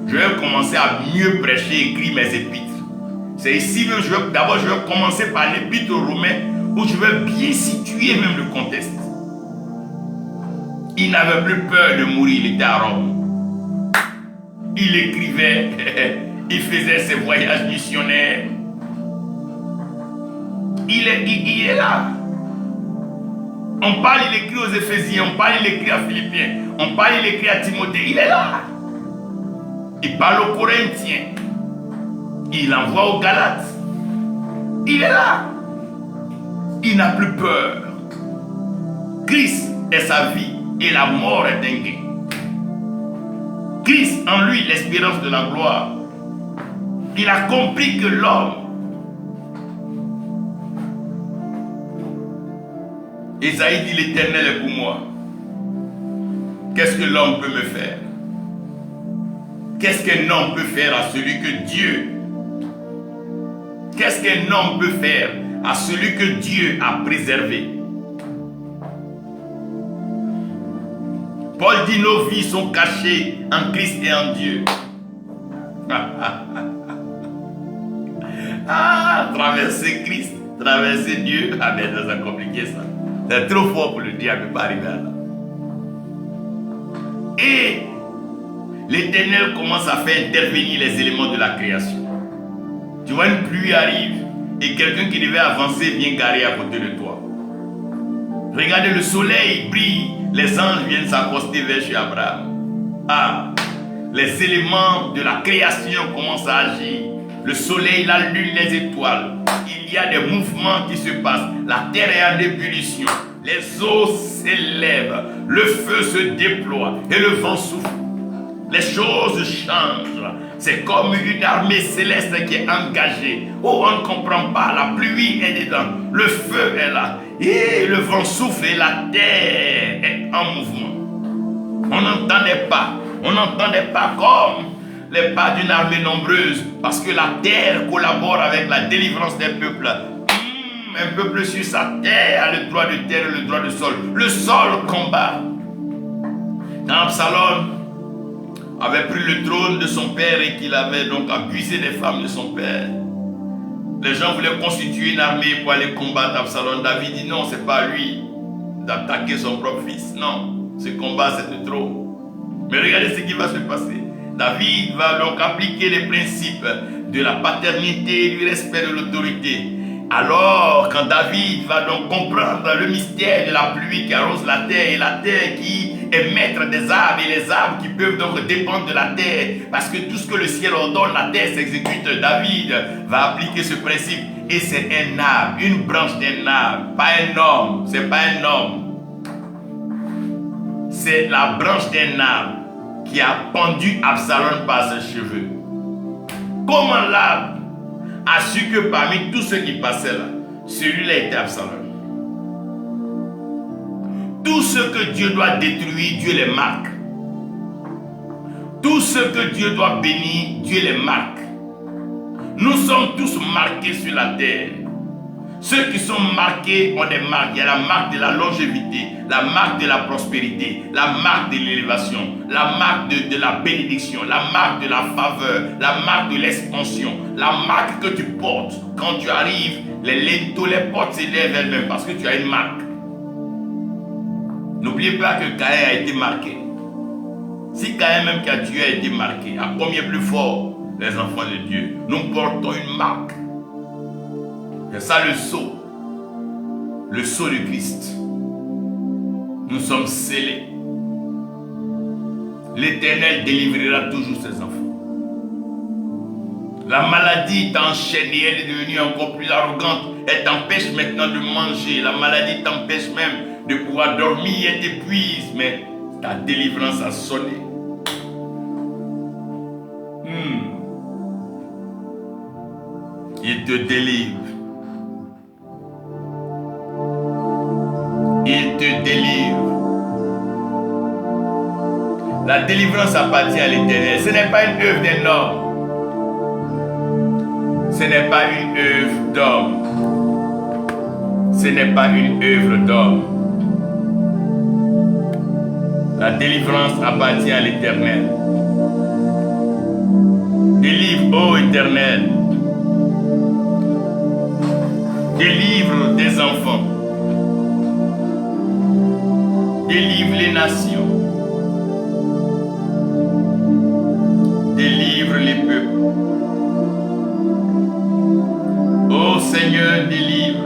je vais commencer à mieux prêcher, écrire mes épîtres. C'est ici que d'abord je vais commencer par l'épître aux Romains, où je vais bien situer même le contexte. Il n'avait plus peur de mourir, il était à Rome. Il écrivait, il faisait ses voyages missionnaires. Il est là. On parle, il écrit aux Éphésiens, on parle, il écrit à Philippiens, on parle, il écrit à Timothée, il est là. Il parle aux Corinthiens, il envoie aux Galates. Il est là. Il n'a plus peur. Christ est sa vie et la mort est un gain. Christ en lui, l'espérance de la gloire. Il a compris que l'homme, Isaïe dit l'Éternel est pour moi. Qu'est-ce que l'homme peut me faire? Qu'est-ce qu'un homme peut faire à celui que Dieu? Qu'est-ce qu'un homme peut faire à celui que Dieu a préservé? Paul dit nos vies sont cachées en Christ et en Dieu. Traverser Christ, traverser Dieu, mais ça c'est compliqué ça. C'est trop fort pour le diable, il ne peut pas arriver là. Et l'Éternel commence à faire intervenir les éléments de la création. Tu vois, une pluie arrive et quelqu'un qui devait avancer vient garer à côté de toi. Regardez, le soleil brille, les anges viennent s'accoster vers chez Abraham. Les éléments de la création commencent à agir. le soleil, la lune, les étoiles. Il y a des mouvements qui se passent. La terre est en ébullition. Les eaux s'élèvent. Le feu se déploie et le vent souffle. Les choses changent. C'est comme une armée céleste qui est engagée. Oh, on ne comprend pas. La pluie est dedans. Le feu est là. Et le vent souffle et la terre est en mouvement. On n'entendait pas. On n'entendait pas comme les pas d'une armée nombreuse. Parce que la terre collabore avec la délivrance des peuples. Un peuple sur sa terre a le droit de terre et le droit de sol. Le sol combat. Quand Absalom avait pris le trône de son père et qu'il avait donc abusé des femmes de son père, les gens voulaient constituer une armée pour aller combattre Absalom. David dit non, c'est pas à lui d'attaquer son propre fils. Non, ce combat c'est de trop. Mais regardez ce qui va se passer. David va donc appliquer les principes de la paternité et du respect de l'autorité. Alors, quand David va donc comprendre le mystère de la pluie qui arrose la terre et la terre qui est maître des arbres et les arbres qui peuvent donc dépendre de la terre, parce que tout ce que le ciel ordonne, la terre s'exécute. David va appliquer ce principe et c'est un arbre, une branche d'un arbre, pas un homme, c'est pas un homme. C'est la branche d'un arbre qui a pendu Absalom par ses cheveux. Comment l'arbre a su que parmi tous ceux qui passaient là, celui-là était Absalom. Tout ce que Dieu doit détruire, Dieu les marque. Tout ce que Dieu doit bénir, Dieu les marque. Nous sommes tous marqués sur la terre. Ceux qui sont marqués ont des marques. Il y a la marque de la longévité, la marque de la prospérité, la marque de l'élévation, la marque de la bénédiction, la marque de la faveur, la marque de l'expansion, la marque que tu portes. Quand tu arrives, les portes s'élèvent elles-mêmes parce que tu as une marque. N'oubliez pas que Caïn a été marqué. Si Caïn même qui a tué a été marqué, à combien plus fort les enfants de Dieu? Nous portons une marque. C'est ça le sceau de Christ. Nous sommes scellés. L'Éternel délivrera toujours ses enfants. La maladie t'enchaîne et elle est devenue encore plus arrogante. Elle t'empêche maintenant de manger. La maladie t'empêche même de pouvoir dormir. Elle t'épuise, mais ta délivrance a sonné. Il te délivre. Il te délivre. La délivrance appartient à l'Éternel. Ce n'est pas une œuvre d'un homme. Ce n'est pas une œuvre d'homme. Ce n'est pas une œuvre d'homme. La délivrance appartient à l'Éternel. Délivre, ô Éternel. Délivre tes enfants. Délivre les nations. Délivre les peuples. Ô Seigneur, délivre.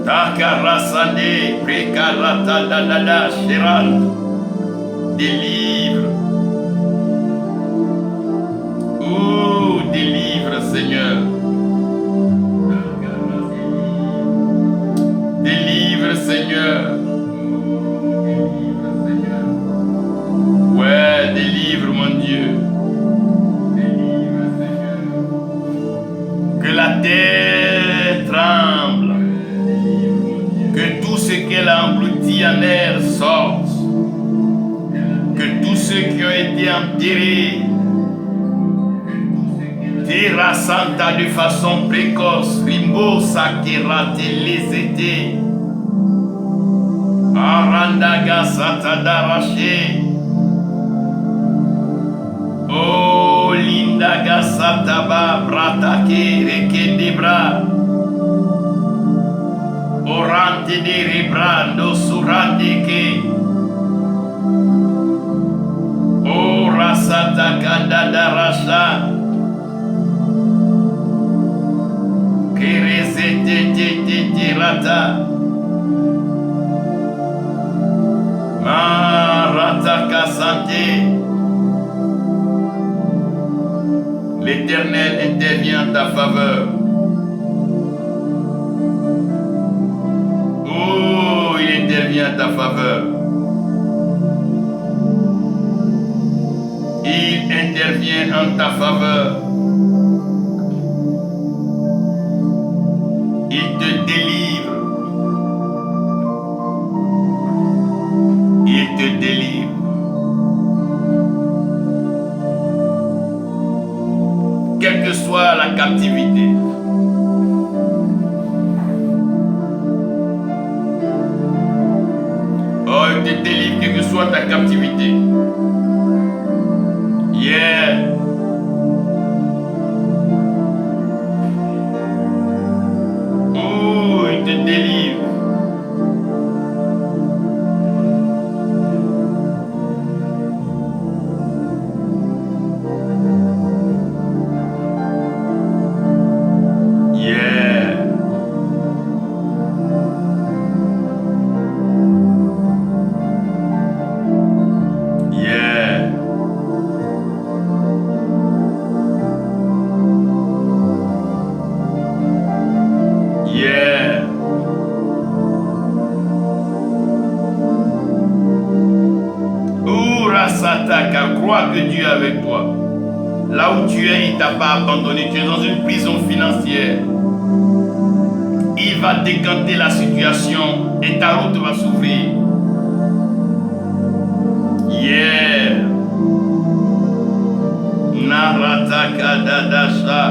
Takarasane, prekarata dadada, shiran. Délivre. Oh, délivre, Seigneur. Délivre, Seigneur. Ouais, délivre, mon Dieu. Délivre, Seigneur. Que la terre tremble. Que tout ce qu'elle a englouti en air sorte. Que tous ceux qui ont été enterrés, Terra Santa de façon précoce, Rimbo Sakera les étés, Arandaga Satadaraché, Oh Lindaga Sataba, Bratake, Rekendebra, Orante de Rebrando, Surandeke, Oh Rasata Kandadarasha, Rata Marataka Santé l'Éternel intervient en ta faveur. Oh, il intervient en ta faveur. Il intervient en ta faveur. Il te délivre. Il te délivre. Quelle que soit la captivité. Oh, il te délivre, quelle que soit ta captivité. Yeah. Oh, il te délivre. Crois que Dieu est avec toi. Là où tu es, il ne t'a pas abandonné. Tu es dans une prison financière. Il va décanter la situation et ta route va s'ouvrir. Yeah. Narataka dadasha.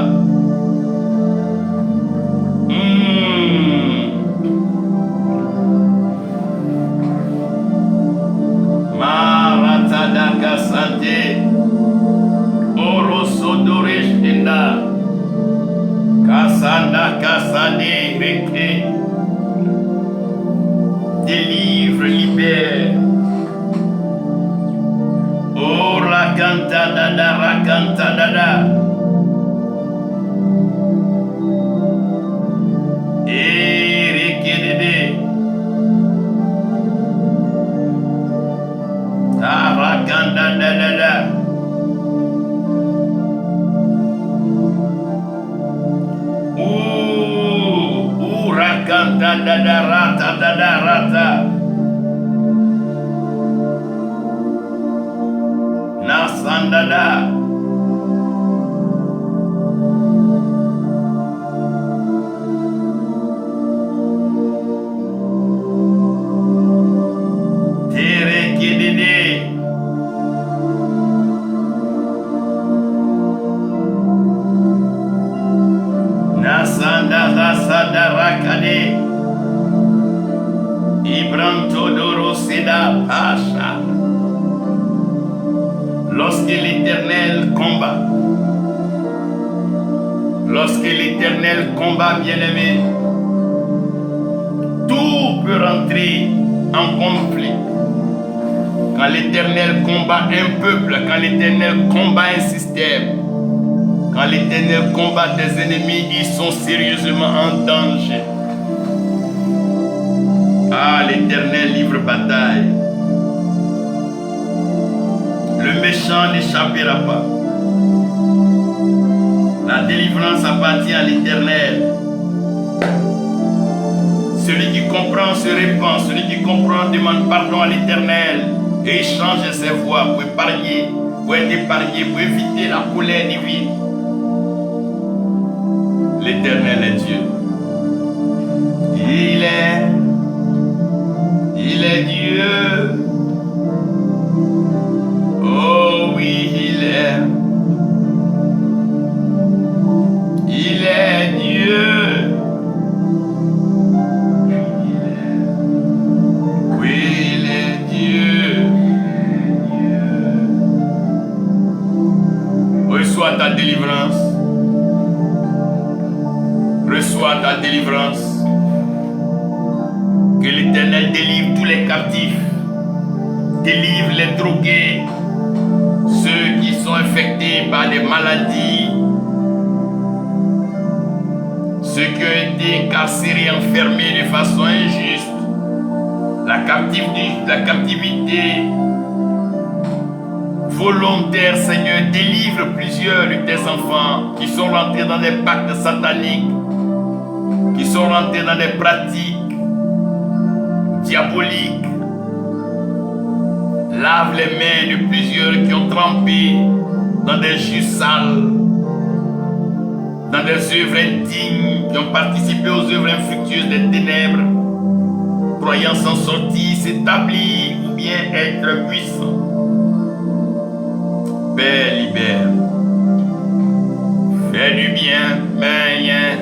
Maratadaka sante. Orosodoreshenda. Kasanda kasade reke. Délivre, libère. Oh rakanta dada, rakanta dada. Et reke dede. Ta rakanta dada. Rakanta dada rata dada rata. Nasandada. Tere kedede. Nasanda rasada rakade. Ibranto doro seda pasha. Lorsque l'Éternel combat, bien-aimé, tout peut rentrer en conflit. Quand l'Éternel combat un peuple, quand l'Éternel combat un système, quand l'Éternel combat des ennemis, ils sont sérieusement en danger. Ah, l'Éternel livre bataille. Le méchant n'échappera pas. La délivrance appartient à l'Éternel. Celui qui comprend se répand. Celui qui comprend demande pardon à l'Éternel et échange ses voies pour épargner, pour être épargné, pour éviter la colère divine. L'Éternel est Dieu. Il est Dieu. Oh oui, il est Dieu. Oui, il est Dieu. Reçois ta délivrance. Reçois ta délivrance. Que l'Éternel délivre tous les captifs. Délivre les drogués. Ceux qui sont infectés par des maladies. Ceux qui ont été incarcérés, enfermés de façon injuste. La captivité volontaire, Seigneur, délivre plusieurs de tes enfants qui sont rentrés dans des pactes sataniques, qui sont rentrés dans des pratiques diaboliques. Lave les mains de plusieurs qui ont trempé dans des jus sales, dans des œuvres indignes, qui ont participé aux œuvres infructueuses des ténèbres, croyant s'en sortir, s'établir ou bien être puissant. Père, libère. Fais du bien, mais rien